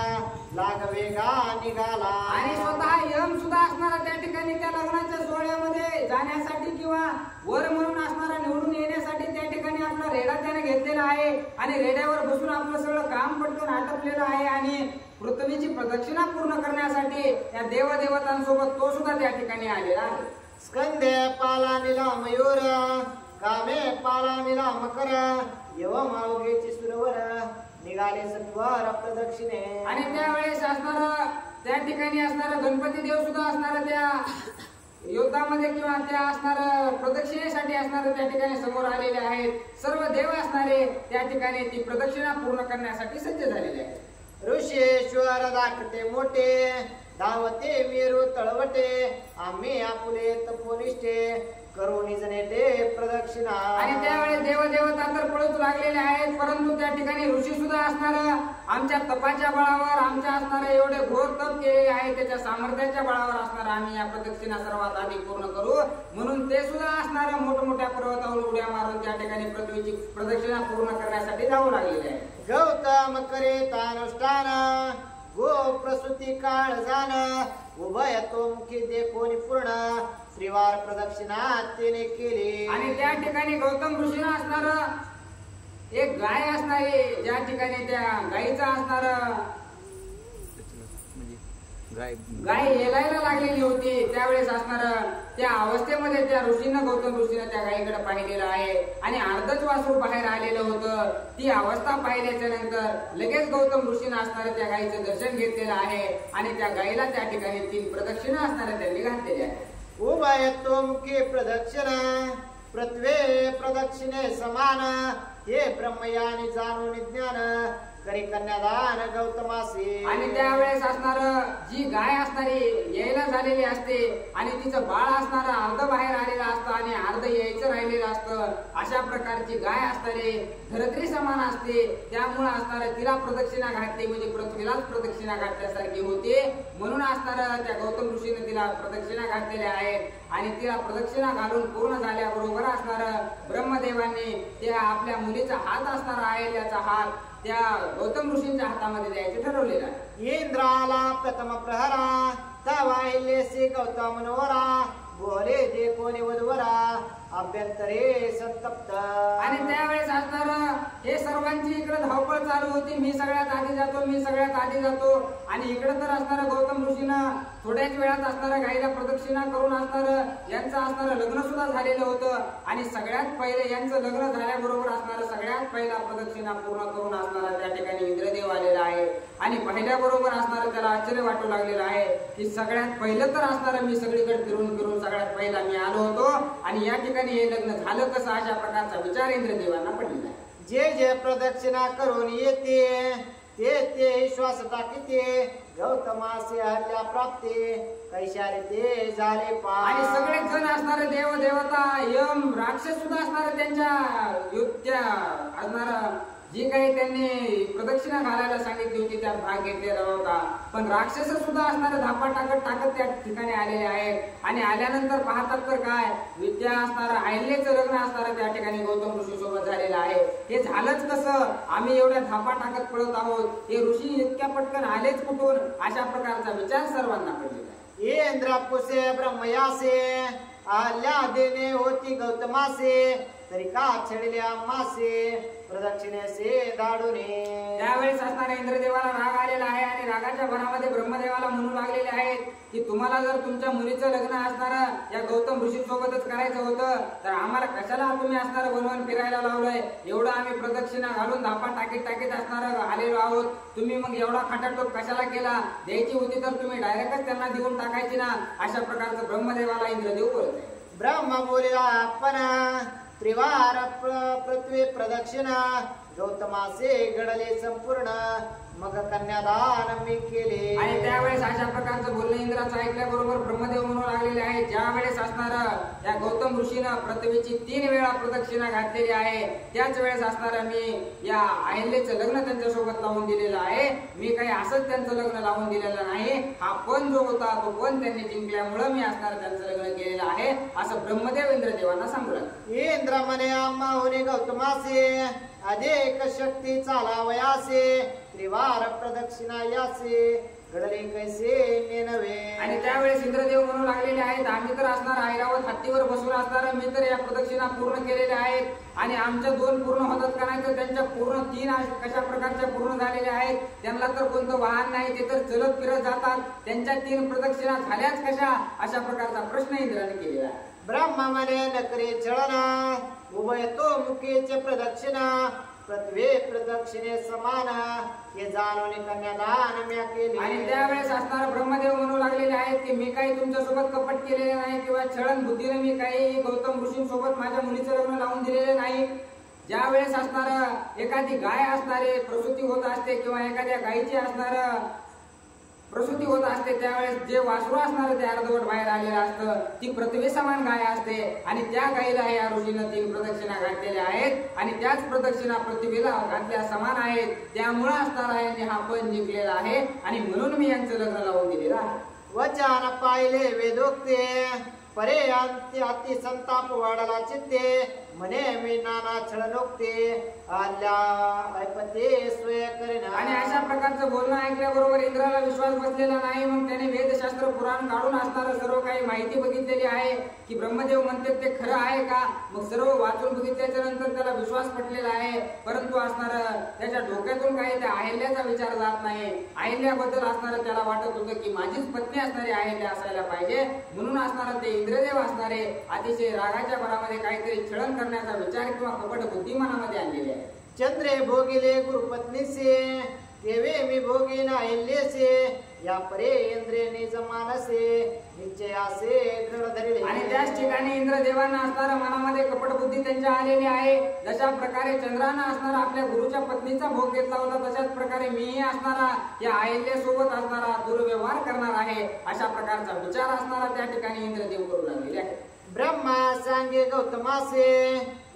लागवेगा निघाला. आणि स्वतः यम सुद्धा असणारा त्या ठिकाणी त्या लग्नाच्या सोहळ्यामध्ये जाण्यासाठी किंवा वर म्हणून असणारा निवडून येण्यासाठी त्या ठिकाणी आपला रेडा त्याने घेतलेला आहे आणि रेड्यावर बसून आपलं सगळं काम पटकन आटपलेलं आहे आणि पृथ्वीची प्रदक्षिणा पूर्ण करण्यासाठी त्या देवदेवतांसोबत तो सुद्धा त्या ठिकाणी आलेला आहे. स्कंदे पाला निला मयूर कामे पाला निला मकर यवम अवघेची सुरवर निघाले सत्वर प्रदक्षिणे. आणि त्यावेळेस असणार त्या ठिकाणी असणार गणपती देव सुद्धा असणार त्या युद्धामध्ये किंवा त्या असणार प्रदक्षिणेसाठी असणार त्या ठिकाणी समोर आलेले आहेत. सर्व देव असणारे त्या ठिकाणी ती प्रदक्षिणा पूर्ण करण्यासाठी सज्ज झालेले आहेत. ऋषेश्वर दाखते मोठे धावते वीरू तळवटे आम्ही आपुले तपोनिष्ठे करुणी जनेटे प्रदक्षिणा. आणि त्यावेळेस देवदेवता तर पळूच लागलेले आहेत परंतु त्या ठिकाणी ऋषी सुद्धा असणार आमच्या तपाच्या बळावर आमच्या असणार एवढे घोर तप केलेले आहे त्याच्या सामर्थ्याच्या बळावर असणार आम्ही या प्रदक्षिणा सर्वात आधी पूर्ण करू म्हणून ते सुद्धा असणार मोठमोठ्या पर्वतावर उड्या मारून त्या ठिकाणी पृथ्वीची प्रदक्षिणा पूर्ण करण्यासाठी जाऊ लागलेले आहे. गौतम करीत अनुष्ठान गो प्रसूती काळ जाण उभय तो मुखी देखोनी पूर्ण श्रीवार प्रदक्षिणा तिने केली. आणि त्या ठिकाणी गौतम ऋषीनं असणार एक गाय असणारी ज्या ठिकाणी त्या गायीचा असणार गाय येलायला लागलेली होती त्यावेळेस असणार त्या अवस्थेमध्ये त्या ऋषीनं गौतम ऋषीनं त्या गायीकडे पाहिलेलं आहे आणि अर्धच वासरू बाहेर आलेलं होतं. ती अवस्था पाहिल्याच्या नंतर लगेच गौतम ऋषीनं असणार त्या गायीचं दर्शन घेतलेलं आहे आणि त्या गायीला त्या ठिकाणी 3 प्रदक्षिणा असणाऱ्या त्यांनी घातलेल्या आहेत. उभय तो मुखी प्रदक्षिणा पृथ्वे प्रदक्षिणे समान हे ब्रह्मयानी जाणून ज्ञान करी कन्यादान गौतमासी. आणि त्यावेळेस असणार जी गाय असणारी यायला झालेली असते आणि तिचं बाळ असणार अर्ध बाहेर आलेलं असतं आणि अर्ध यायचं राहिलेलं असतं अशा प्रकारची गाय असणारी धरत्री समान असते त्यामुळे असणार तिला प्रदक्षिणा घातली म्हणजे पृथ्वीलाच प्रदक्षिणा घातल्यासारखी होते म्हणून असणार त्या गौतम ऋषीने तिला प्रदक्षिणा घातलेल्या आहेत. आणि तिला प्रदक्षिणा घालून पूर्ण झाल्याबरोबर असणार ब्रह्मदेवांनी त्या आपल्या मुलीचा हात असणार आहे त्याचा हात त्या गौतम ऋषींच्या हातामध्ये द्यायचे ठरवलेलं आहे. इंद्राला प्रथम प्रहरा तवाहिलेसी गौतम मनोहरा बोले जे कोणी वधवरा अभ्यंतरे संतप्त. आणि त्यावेळेस असणार हे सर्वांची इकडे धावपळ चालू होती मी सगळ्यात आधी जातो आणि इकडे तर असणार गौतम ऋषीनं थोड्याच वेळात असणार गाईला प्रदक्षिणा करून असणार यांचं असणार लग्न सुद्धा झालेलं होतं आणि सगळ्यात पहिले यांचं लग्न झाल्याबरोबर असणार सगळ्यात पहिला प्रदक्षिणा पूर्ण करून असणारा त्या ठिकाणी इंद्रदेव आलेला आहे आणि पहिल्याबरोबर असणार त्याला आश्चर्य वाटू लागलेलं आहे की सगळ्यात पहिलं तर असणार मी सगळीकडे फिरून सगळ्यात पहिला मी आलो होतो आणि या ठिकाणी हे लग्न झालं कसं अशा प्रकारचा विचार इंद्रदेवांना पडलेला आहे. जे जे प्रदक्षिणा करून येते ते श्वास टाकीते गौतमासे हल्ल्या प्राप्ती कैशाले ते झाले पा. आणि सगळे जण असणारे देव देवता यम राक्षस सुद्धा असणारे त्यांच्या युक्त्या असणार जी काही त्यांनी प्रदक्षिणा घालायला सांगितली होती त्यात भाग घेतलेला होता पण राक्षस सुद्धा असणारे धापा टाकत त्या ठिकाणी आलेले आहेत आणि आल्यानंतर पाहतात तर काय विद्या असणारा अहिल्याचं लग्न असणारं त्या ठिकाणी गौतम ऋषी सोबत झालेलं आहे. हे झालंच कसं आम्ही एवढ्या धापा टाकत पळत आहोत हे ऋषी इतक्या पटकन आलेच कुठून अशा प्रकारचा विचार सर्वांना पडलेला आहे. इंद्रपुसे ब्रह्मयासे अहल्या देणे होती गौतमासे तरी का छडल्या मासे प्रदक्षिणेसे धाडून त्यावेळेस असणाऱ्या इंद्रदेवाला राग आलेला आहे आणि रागाच्या भरामध्ये ब्रह्मदेवाला म्हणू लागलेले आहेत की तुम्हाला जर तुमच्या मुलीचं लग्न असणारं या गौतम ऋषी सोबतच करायचं होतं तर आम्हाला कशाला तुम्ही असणारं वनवन फिरायला लावलंय. एवढं आम्ही प्रदक्षिणा घालून धापा टाकीत असणारं आलेलो आहोत. तुम्ही मग एवढा खटाटोप कशाला केला. द्यायची होती तर तुम्ही डायरेक्टच त्यांना देऊन टाकायची ना. अशा प्रकारचं ब्रह्मदेवाला इंद्रदेव बोलत आहे. ब्रह्म बोलिला आपण त्रिवार पृथ्वी प्रदक्षिणा गौतमासे घडले संपूर्ण मग कन्यादान मी केले. आणि त्यावेळेस अशा प्रकारचं बोलणं इंद्राचं ऐकल्याबरोबर ब्रह्मदेव म्हणू लागलेले आहे ज्या वेळेस असणारं या गौतम ऋषीनं पृथ्वीची 3 वेळा प्रदक्षिणा घातलेली आहे त्याच वेळेस असणारं मी या अहिल्याचं लग्न त्यांच्यासोबत लावून दिलेलं आहे. मी काही असंच त्यांचं लग्न लावून दिलेलं नाही. हा पण जो होता तो पण त्यांनी जिंकल्यामुळे मी असणारं त्यांचं लग्न केलेलं आहे असं ब्रह्मदेव इंद्रदेवांना सांगू लागले. इंद्र म्हणे आम्हा होणे गौतमासे अधिक शक्ती चालावयासे त्रिवार प्रदक्षिणा यासे घडले कैसे नेनवे. आणि त्यावेळेस इंद्रदेव म्हणू लागलेले आहेत आम्ही तर असणार ऐरावत हत्तीवर बसून असणार मी तर या प्रदक्षिणा पूर्ण केलेल्या आहेत आणि आमच्या 2 पूर्ण होतात का नाही तर त्यांच्या पूर्ण 3 कशा प्रकारच्या पूर्ण झालेल्या आहेत. त्यांना तर कोणतं वाहन नाही ते तर चलत फिरत जातात. त्यांच्या 3 प्रदक्षिणा झाल्याच कशा अशा प्रकारचा प्रश्न इंद्राने केलेला आहे. ब्रह्म म्हणे नकरे चळना उभय तो मुखेचे प्रदक्षिणा पृथ्वी प्रदक्षिणे समान हे जाणून कन्यादान म्या केले. आणि त्यावेळेस असणारा ब्रह्मदेव म्हणू लागलेले आहेत की मी काही तुमच्यासोबत कपट केलेले नाही किंवा छळण बुद्धीने मी काही गौतम ऋषींसोबत माझ्या मुलीचं लग्न लावून दिलेले नाही. ज्या वेळेस असणार एखादी गाय असणारे प्रसूती होत असते किंवा एखाद्या गायीची असणार प्रसूती होत असते त्यावेळेस जे वासरू असणार ते अर्धवट बाहेर आलेलं असतं. ती पृथ्वी समान गाय असते आणि त्या गायीला या ऋषीनं 3 प्रदक्षिणा घातलेल्या आहेत आणि त्याच प्रदक्षिणा पृथ्वीला घातल्या समान आहेत. त्यामुळे असणारा यांनी हा पण जिंकलेला आहे आणि म्हणून मी यांचं लग्न लावून दिलेलं आहे. वचन पाहिले वेदोक्ते परे अति संताप वाढला चित्ते म्हणे मी नाना छळनोक्ते आल्या ऐपते सोय करेना. आणि अशा प्रकारचं बोलणं ऐकल्याबरोबर इंद्राला विश्वास बसलेला नाही. मग त्याने वेदशास्त्र पुराण काढून असणारं सर्व काही माहिती बघितलेली आहे की ब्रह्मदेव म्हणते ते खरं आहे का. मग सर्व वाचून बघितल्याच्या नंतर त्याला विश्वास पटलेला आहे. परंतु असणारं त्याच्या डोक्यातून काही त्या अहिल्याचा विचार जात नाही. अहिल्याबद्दल असणारं त्याला वाटत होतं की माझीच पत्नी असणारी अहिल्या असायला पाहिजे. म्हणून असणारं ते इंद्रदेव असणारे अतिशय रागाच्या भरामध्ये काहीतरी छळण करण्याचा विचार किंवा कपट बुद्धी मनामध्ये आणलेली आहे. चंद्रे भोगिले गुरुपत्नीसे देवे मी भोगीन अहिल्येसे या परे इंद्रे निज मानसे निश्चयासे दृढ धरले. आणि त्याच ठिकाणी इंद्रदेवांना असणारा मनामध्ये कपट बुद्धी त्यांच्या आलेली आहे. जशा प्रकारे चंद्रानं असणारा आपल्या गुरुच्या पत्नीचा भोग घेतला होता तशाच प्रकारे मीही असणारा या अहिल्यासोबत असणारा दुर्व्यवहार करणार आहे अशा प्रकारचा विचार असणारा त्या ठिकाणी इंद्रदेव करू लागलेले आहे. ब्रह्मा सांगे गौतमासे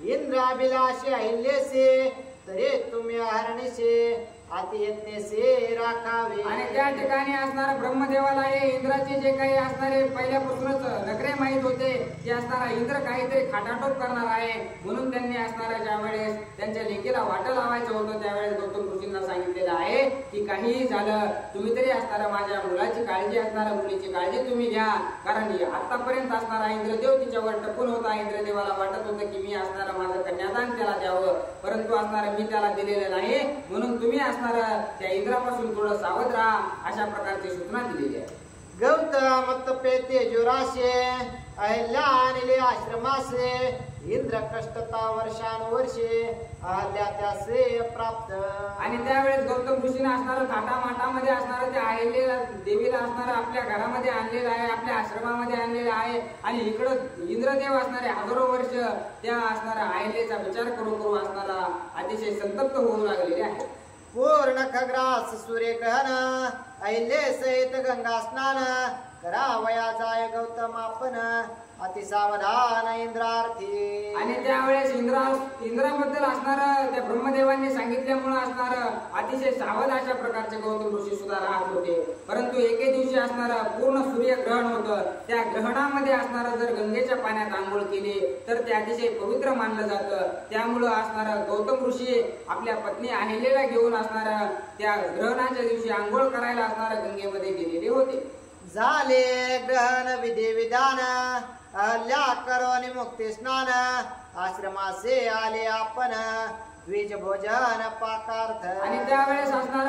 इंद्र अभिलाषे अहिल्येसे तरे तुम्ही हरणेसे अति यत्नेसे राखावे. आणि त्या ठिकाणी असणारा ब्रह्मदेवाला हे इंद्राचे जे काही असणारे पहिल्यापासूनच नखरे माहित होते की असणारा इंद्र काहीतरी खाटाटोप करणार आहे. म्हणून त्यांनी असणारा ज्या वेळेस त्यांच्या लेकीला वाट लावायचं होतं त्यावेळेस गौतम ऋषींना सांगितलेलं आहे की काहीही झालं तुम्ही तरी असणारा माझ्या मुलाची काळजी असणारा मुलीची काळजी तुम्ही घ्या. कारण आतापर्यंत असणारा इंद्रदेव तिच्यावर टपून होता. इंद्रदेवाला वाटत होतं की मी असणारा माझं कन्यादान त्याला द्यावं परंतु असणारा मी त्याला दिलेलं नाही. म्हणून तुम्ही त्या इंद्रापासून थोडं सावध राहा अशा प्रकारची सूचना दिलेली आहे. गौतम तपे तेजुराशे अहिल्या आणले आश्रमासे इंद्र कष्टता वर्षानुवर्षे अहल्या त्यासे प्राप्त. आणि त्यावेळेस गौतम ऋषीने असणारं थाटामाटामध्ये असणारं त्या अहिल्या देवीला असणारं आपल्या घरामध्ये आणलेलं आहे आपल्या आश्रमामध्ये आणलेलं आहे. आणि इकडं इंद्रदेव असणारे हजारो वर्ष त्या असणाऱ्या अहिल्याचा विचार करू असणारा अतिशय संतप्त होऊ लागलेले आहे. पूर्ण खग्रास सूर्यग्रहण अहिल्ये सहित गंगा स्नान करावया जाय गौतम आपण अतिसावधान इंद्रार्थी. आणि त्यावेळेस इंद्राबद्दल असणारं त्या ब्रह्मदेवांनी सांगितल्यामुळे असणारं अतिशय सावध अशा प्रकारचे गौतम ऋषी सुद्धा राहत होते. परंतु एके दिवशी असणारं पूर्ण सूर्यग्रहण होतं. त्या ग्रहणामध्ये असणारं जर गंगेच्या पाण्यात आंघोळ केली तर ते अतिशय पवित्र मानलं जातं. त्यामुळं असणारं गौतम ऋषी आपल्या पत्नी अहिल्याला घेऊन असणारं त्या ग्रहणाच्या दिवशी आंघोळ करायला असणारं गंगेमध्ये गेलेले होते. झाले ग्रहण विधी विधान अहल्या करोनी मुक्ती स्नान आश्रमासे आले आपण द्विज भोजन पाकार्थ. आणि त्यावेळेस असणार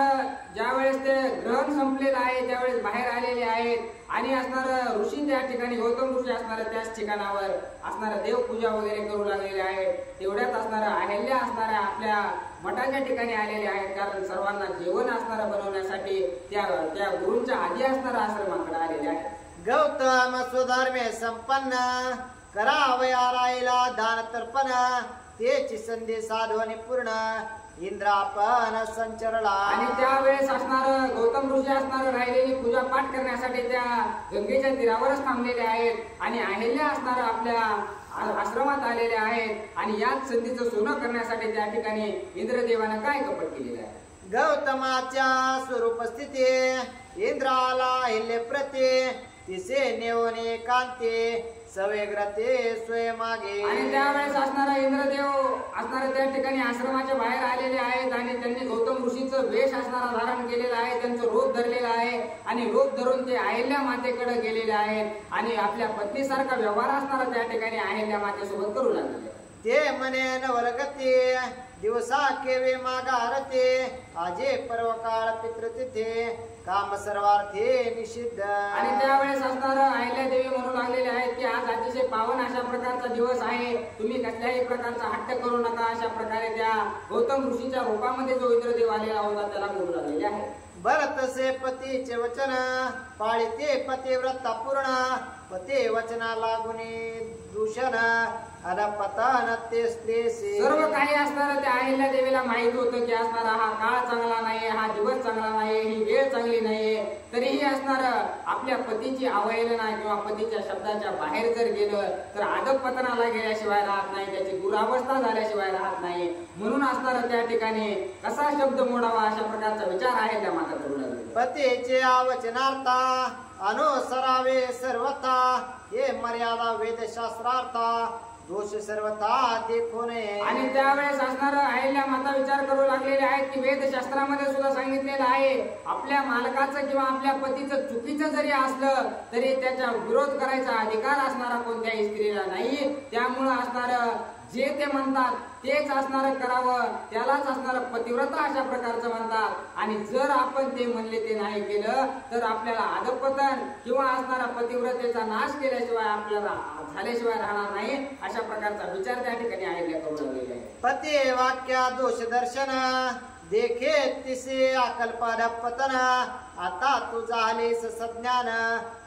ज्यावेळेस ते ग्रहण संपलेलं आहे त्यावेळेस बाहेर आलेले आहेत आणि असणार ऋषी त्या ठिकाणी गौतम ऋषी असणार त्याच ठिकाणावर असणाऱ्या देवपूजा वगैरे करू लागलेले आहेत. तेवढ्यात असणाऱ्या अहल्या असणाऱ्या आपल्या मठाच्या ठिकाणी आलेले आहेत, कारण सर्वांना जेवण असणारं बनवण्यासाठी त्या गुरूंच्या आधी असणाऱ्या आश्रमाकडे आलेले आहेत. गौतम स्वधर्मे संपन्न करावया राहिला दान तर्पण तेची संधी साधवणी पूर्ण इंद्रापन संचरला. आणि त्यावेळेस असणार गौतम ऋषी असणार राहिलेली पूजा पाठ करण्यासाठी त्या गंगेच्या तीरावरच थांबलेले आहेत आणि अहिल्या असणार आपल्या आश्रमात आलेले आहेत आणि याच संधीचं सोनं करण्यासाठी त्या ठिकाणी इंद्रदेवानं काय कपट केलेलं आहे. गौतमाच्या स्वरूप स्थिती इंद्राला हिल्ले प्रते तिसे नेवणे कांते सवेग्रते स्वयमागे. आणि त्यावेळेस असणारा इंद्रदेव असणारे त्या ठिकाणी आश्रमाच्या बाहेर आलेले आहेत आणि त्यांनी गौतम ऋषीचं वेश असणारा धारण केलेला आहे, त्यांचं रूप धरलेलं आहे आणि रूप धरून ते अहिल्या मातेकडे गेलेले आहेत आणि आपल्या पत्नीसारखा व्यवहार असणारा त्या ठिकाणी अहिल्या मातेसोबत करू लागले. ते म्हणे नवलगते दिवसा केवे मागारते आजे पर्व काळ पितृतिथे काम सर्वार्थे निषिद्ध. आणि त्यावेळेस असणार अहिल्या देवी म्हणू लागलेले आहेत की आज अतिशय पावन अशा प्रकारचा दिवस आहे, तुम्ही कसल्याही प्रकारचा हट्ट करू नका. अशा प्रकारे त्या गौतम ऋषीच्या रूपामध्ये जो इंद्रदेव आलेला होता त्याला बोलू लागलेले आहे. भरतसे पतीचे वचन पाळिते पतिव्रता पूर्ण पती वचना लागुनी दूषण अनपतन ते सर्व काही असणार त्या अहिल्या देवीला माहित होतं की असणारा हा काळ चांगला नाहीये, हा दिवस चांगला नाहीये, ही वेळ चांगली नाहीये. तरीही असणार आपल्या पतीची अवहेलना किंवा पतीच्या शब्दाच्या बाहेर जर गेलं तर अधपतनाला गेल्याशिवाय राहत नाही, त्याची दुरावस्था झाल्याशिवाय राहत नाही. म्हणून असणार त्या ठिकाणी कसा शब्द मोडावा अशा प्रकारचा विचार आहे त्या माता करू लागले. पतीचे आवचनार्था अनुसरावे सर्वथा हे मर्यादा वेदशास्त्रार्था दोष सर्वथा देखो नये. आणि त्यावेळेस असणार अहिल्या माता विचार करू लागलेले आहेत की वेदशास्त्रामध्ये सुद्धा सांगितलेलं आहे आपल्या मालकाचं किंवा आपल्या पतीचं चुकीचं जरी असलं तरी त्याचा विरोध करायचा अधिकार असणारा कोणत्याही स्त्रीला नाही. त्यामुळं असणार जे ते म्हणतात तेच असणार करावं, त्यालाच असणार पतिव्रता अशा प्रकारचं म्हणतात. आणि जर आपण ते म्हणले ते नाही केलं तर आपल्याला अधपतन किंवा असणारा पतिव्रतेचा नाश केल्याशिवाय आपल्याला झाल्याशिवाय राहणार नाही. अशा प्रकारचा विचार त्या ठिकाणी अहिल्या करू लागलेला आहे. पती वाक्या दोष दर्शन देखे तिसे अकल्पन पतन आता तू झालीस सज्ञान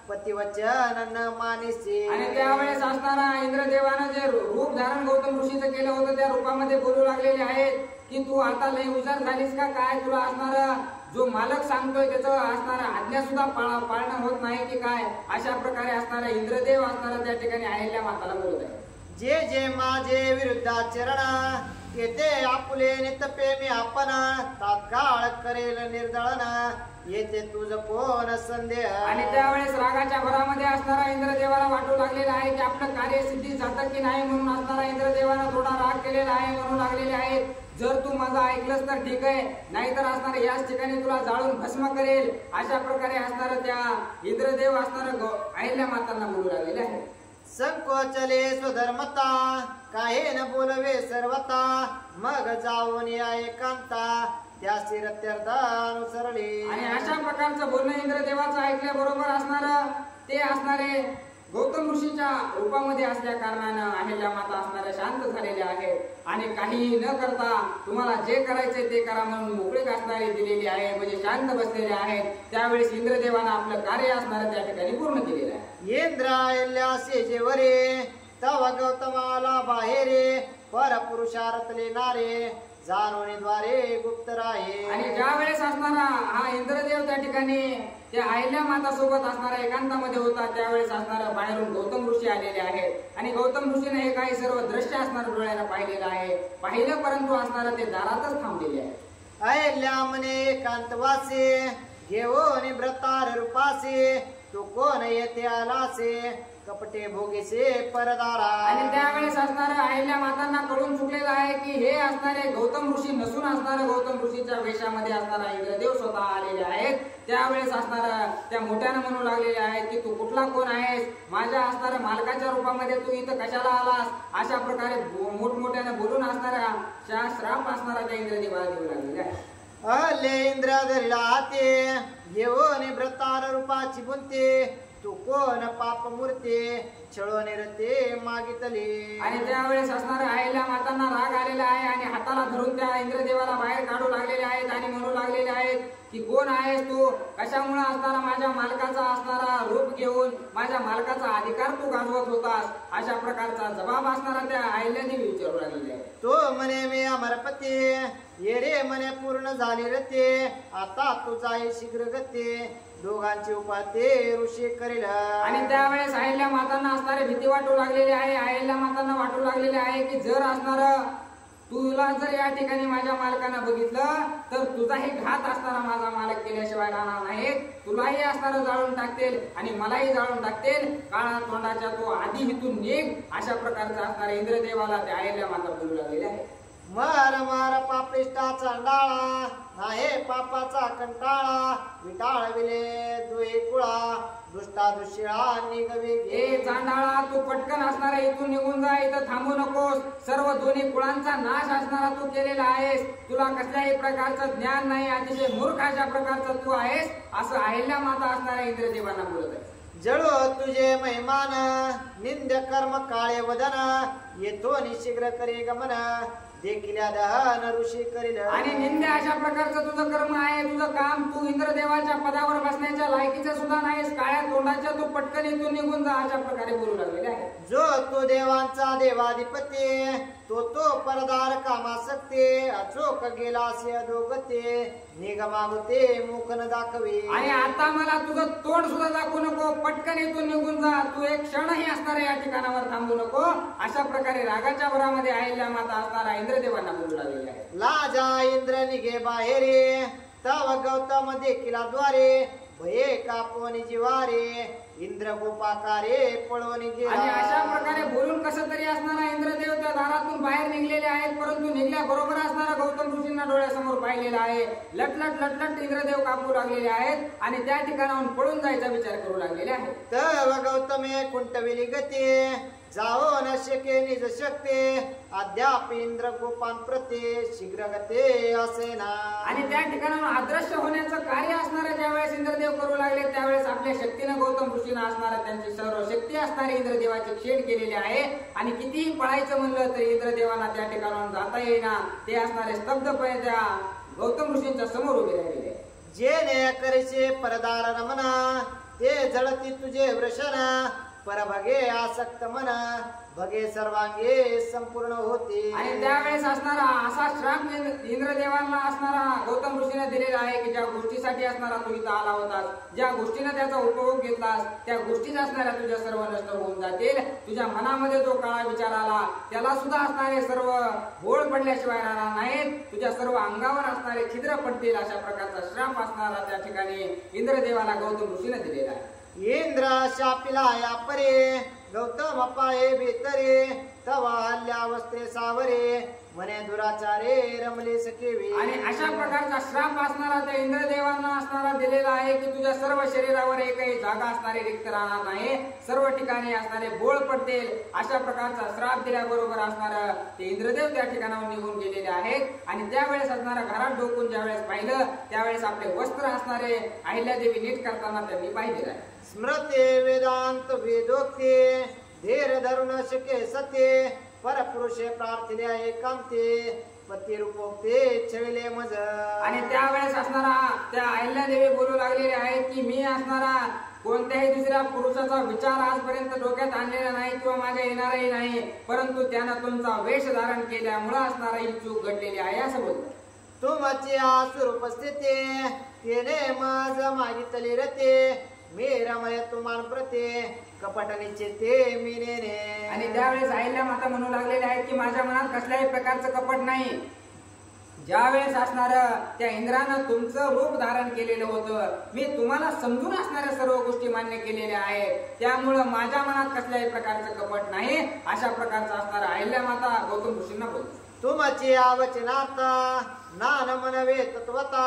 पतिवचन न मानिसी. आणि त्यावेळेस असणारा इंद्रदेवानं जे रूप धारण गौतम ऋषीचं केलं होतं त्या रूपामध्ये बोलू लागलेले आहेत की तू आता लय हुशार झालीस का काय, तुला असणारा जो मालक सांगतोय त्याचं असणारा आज्ञा सुद्धा पाळणं होत नाही की काय. अशा प्रकारे असणारा इंद्रदेव असणारा त्या ठिकाणी अहिल्या माताला बोलत आहे. जे जे माझे विरुद्धाचरण येते आपुले नितपे मी आपण तात्काळ करेल निर्दळन येते तुझ कोण संदेह. आणि त्यावेळेस रागाच्या भरामध्ये असणारा इंद्रदेवाला वाटू लागलेला आहे की आपलं कार्य सिद्धी जातं की नाही, म्हणून असणारा इंद्रदेवाला थोडा राग केलेला आहे. म्हणू लागलेले आहेत जर तू माझं ऐकलंस तर ठीक आहे, नाहीतर असणार याच ठिकाणी तुला जाळून भस्म करेल. अशा प्रकारे असणार त्या इंद्रदेव असणार अहिल्या मातांना बोलू लागलेले आहे. संकोचले स्वधर्मता काहे न बोलवे सर्वता मग जाऊन या एकांता त्या अनुसरले. आणि अशा प्रकारचं बोलणं इंद्रदेवाचं ऐकल्याबरोबर असणार ते असणारे गौतम ऋषीच्या रूपामध्ये असल्या कारणानं अहिल्या माता असणाऱ्या शांत झालेल्या आहेत आणि काही न करता तुम्हाला जे करायचे ते करा म्हणून मोकळीक असणारी दिलेली आहे, म्हणजे शांत बसलेले आहेत. त्यावेळेस इंद्रदेवानं आपलं कार्य असणारं त्या ठिकाणी पूर्ण केलेलं आहे. इंद्रायल्यासे जेवरे तव गौतमाला बाहेरे पर पुरुषार्थले नारे जाणून द्वारे गुप्त राहे. आणि ज्या वेळेस असणारा हा इंद्रदेव त्या ठिकाणी त्या अहिल्या माता सोबत असणारा एकांतामध्ये होता त्यावेळेस असणारा बाहेरून गौतम ऋषी आलेले आहेत आणि गौतम ऋषीने हे काही सर्व दृश्य असणार डोळ्याला पाहिलेलं आहे. पाहिलं परंतु असणारा ते दारातच थांबलेले आहे. अहिल्या म्हणे एकांतवासी घेऊन व्रतार रूपासी तू कोण येथे आलासे कपटे भोगीसे परदारा. आणि त्यावेळेस असणारं अहिल्या मातांना कळून चुकलेलं आहे की हे असणारे गौतम ऋषी नसून असणारं गौतम ऋषीच्या वेशामध्ये असणारा इंद्रदेव स्वतः आलेले आहेत. त्यावेळेस असणारा त्या मोठ्यानं म्हणू लागलेले आहेत की तू कुठला कोण आहेस, माझ्या असणाऱ्या मालकाच्या रूपामध्ये तू इथं कशाला आलास, अशा प्रकारे मोठमोठ्यानं बोलून असणाऱ्या श्राप असणारा त्या इंद्रदेवाला देऊ लागलेले आहे. अले इंद्र धरिला हाते येऊन व्रतार रूपाची बुंते तू कोण पाप मूर्ती छळो निरते मागितले. आणि त्यावेळेस असणाऱ्या अहिल्या मातांना राग आलेला आहे आणि हाताला धरून त्या इंद्रदेवाला बाहेर काढू लागलेले आहेत आणि म्हणू लागलेले आहेत की कोण आहेस तू, कशामुळे असणारा माझ्या मालकाचा असणारा रूप घेऊन माझ्या मालकाचा अधिकार तू गाजवत होतास, अशा प्रकारचा जबाब असणारा त्या अहिल्यादेवी विचारू लागलेले आहे. तो म्हणे मी अमरपती ये रे म्हणे पूर्ण झाले रते आता तुझा शीघ्र गते दोघांची उपाते ऋषी करेल. आणि त्यावेळेस अहिल्या मातांना असणारे भीती वाटू लागलेली आहे. अहिल्या मातांना वाटू लागलेले आहे की जर असणार तुला जर या ठिकाणी माझ्या मालकानं बघितलं तर तुझाही घात असणारा माझा मालक केल्याशिवाय राहणार नाही, तुलाही असणारं जाळून टाकतील आणि मलाही जाळून टाकतील, काळा तोंडाच्या तो आधी इथून निघ, अशा प्रकारचा असणाऱ्या इंद्रदेवाला त्या अहिल्या माता बोलू लागलेल्या आहे. मार मार पापिष्टा चांडाळा नाही पापाचा कंटाळा विटाळविले दुई कुळा दुष्टा दुष्यळा निगवे ए चांडाळा तू पटकन असणारा इथून निघून जा, इथं थांबू नकोस. सर्व दोन्ही कुळांचा नाश असणारा तू केलेला आहेस, तुला कसल्याही प्रकारचं ज्ञान नाही, अतिशय मूर्ख अशा प्रकारचं तू आहेस, असं अहिल्या माता असणाऱ्या इंद्रदेवांना बोलत आहे. जळो तुझे महिमान निंद कर्म काळे वदन येतो निशीघ्र करे गमन देखिल्या दहन ऋषी करील. आणि निंदे अशा प्रकारचं तुझं कर्म आहे, तुझं काम, तू इंद्रदेवाच्या पदावर बसण्याच्या लायकीचं सुद्धा नाहीस, काळ्या तोंडाच्या तू पटकन इथून निघून जा, अशा प्रकारे बोलू लागलेले आहे. जो तो देवांचा देवाधिपती तो परदार कामासक्ते अचोक गेला से अधोगते निगमागते मुख न दाखवे. आणि आता मला तुझं तोंड सुद्धा दाखवू नको, पटकन इथून निघून जा, तू एक क्षणही असणाऱ्या या ठिकाणावर थांबू नको, अशा प्रकारे रागाच्या भरामध्ये अहिल्या माता असणारा इंद्रदेवांना बोलू लागलेले आहे. लाजा इंद्र निघे बाहेरे तव गौतम देखिला द्वारे भये कापोनी जिवारे इंद्र गोपाकारे पळवून गेला. आणि अशा प्रकारे बोलून कसं तरी असणारा इंद्रदेव त्या दारातून बाहेर निघलेले आहेत, परंतु निघल्याबरोबर असणारा गौतम ऋषींना डोळ्यासमोर पाहिलेला आहे. लटलट लटलट इंद्रदेव कापू लागलेले आहेत आणि त्या ठिकाणाहून पळून जायचा विचार करू लागलेले आहेत. तव गौतमे कुंटविली गती जाओ न शके निज शक्ती अद्याप इंद्र गोपान प्रते शीघ्र गते असे ना. आणि त्या ठिकाणाहून अदृश्य होण्याचं कार्य असणारे ज्यावेळेस इंद्रदेव करू लागले त्यावेळेस आपल्या शक्तीनं गौतम ऋषींना असणारा त्यांची सर्व शक्ती असणारी इंद्रदेवाची खेड केलेली आहे. आणि कितीही पळायचं म्हणलं तरी इंद्रदेवांना त्या ठिकाणाहून जाता येईना, ते असणारे स्तब्धपणे त्या गौतम ऋषींच्या समोर उभे राहिलेले. जेने करशे परदार रमना ते जळती तुझे वृषण परभगे आसक्त मन भगे सर्वांगे संपूर्ण होते. आणि त्यावेळेस असणारा असा श्राप इंद्रदेवांना असणारा गौतम ऋषीने दिलेला आहे की ज्या गोष्टीसाठी असणारा तू इथं आला होतास, ज्या गोष्टीने त्याचा उपभोग घेतलास, त्या गोष्टीच असणाऱ्या तुझ्या सर्व नष्ट होऊन जातील. तुझ्या मनामध्ये जो काळा विचार आला त्याला सुद्धा असणारे सर्व बोळ पडल्याशिवाय राहणार नाहीत, तुझ्या सर्व अंगावर असणारे छिद्र पडतील, अशा प्रकारचा श्राप असणारा त्या ठिकाणी इंद्रदेवाला गौतम ऋषीने दिलेला आहे. इंद्र शापिला या परे गौतम पाये बेतरे तवा हल्ल्या वस्त्रे सावरे म्हणे दुराचारे रमले सकेवी. आणि अशा प्रकारचा श्राप असणारा त्या इंद्रदेवांना असणारा दिलेला आहे की तुझ्या सर्व शरीरावर एकही जागा असणारी रिक्त राहणार नाही, सर्व ठिकाणी असणारे बोळ पडतील, अशा प्रकारचा श्राप दिल्याबरोबर असणारा ते इंद्रदेव त्या ठिकाणावर निघून गेलेले आहेत. आणि त्यावेळेस असणारा घरात डोकून ज्यावेळेस पाहिलं त्यावेळेस आपले वस्त्र असणारे अहिल्यादेवी नीट करताना त्यांनी पाहिलेलं आहे. स्मृते वेदांत वेदोक्ते धीर धरुण शके सते परपुरुषे प्रार्थिल्या एकांते पती रूपोक्ते छविले मज. आणि त्यावेळेस असणारा त्या अहिल्यादेवी बोलू लागलेले आहेत की मी असणारा कोणत्याही दुसऱ्या पुरुषाचा विचार आजपर्यंत डोक्यात आणलेला नाही किंवा माझ्या येणारही नाही, परंतु त्यानं तुमचा वेश धारण केल्यामुळे असणारा ही चूक घडलेली आहे असं बोलतो. तुमची आसुरूप स्थिती तेने मज मागितले रते मी रमय तुमान प्रते कपटनीचे ते मी नेने. आणि त्यावेळेस अहिल्या माता म्हणू लागलेल्या आहेत की माझ्या मनात कसल्याही प्रकारचं कपट नाही, ज्यावेळेस असणार त्या इंद्रानं तुमचं रूप धारण केलेलं होतं, मी तुम्हाला समजून असणाऱ्या सर्व गोष्टी मान्य केलेल्या आहेत, त्यामुळं माझ्या मनात कसल्याही प्रकारचं कपट नाही, अशा प्रकारचं असणार अहिल्या माता गौतम ऋषींना बोलतो. तुमची आवचनार्थ नान मनवे तत्वता,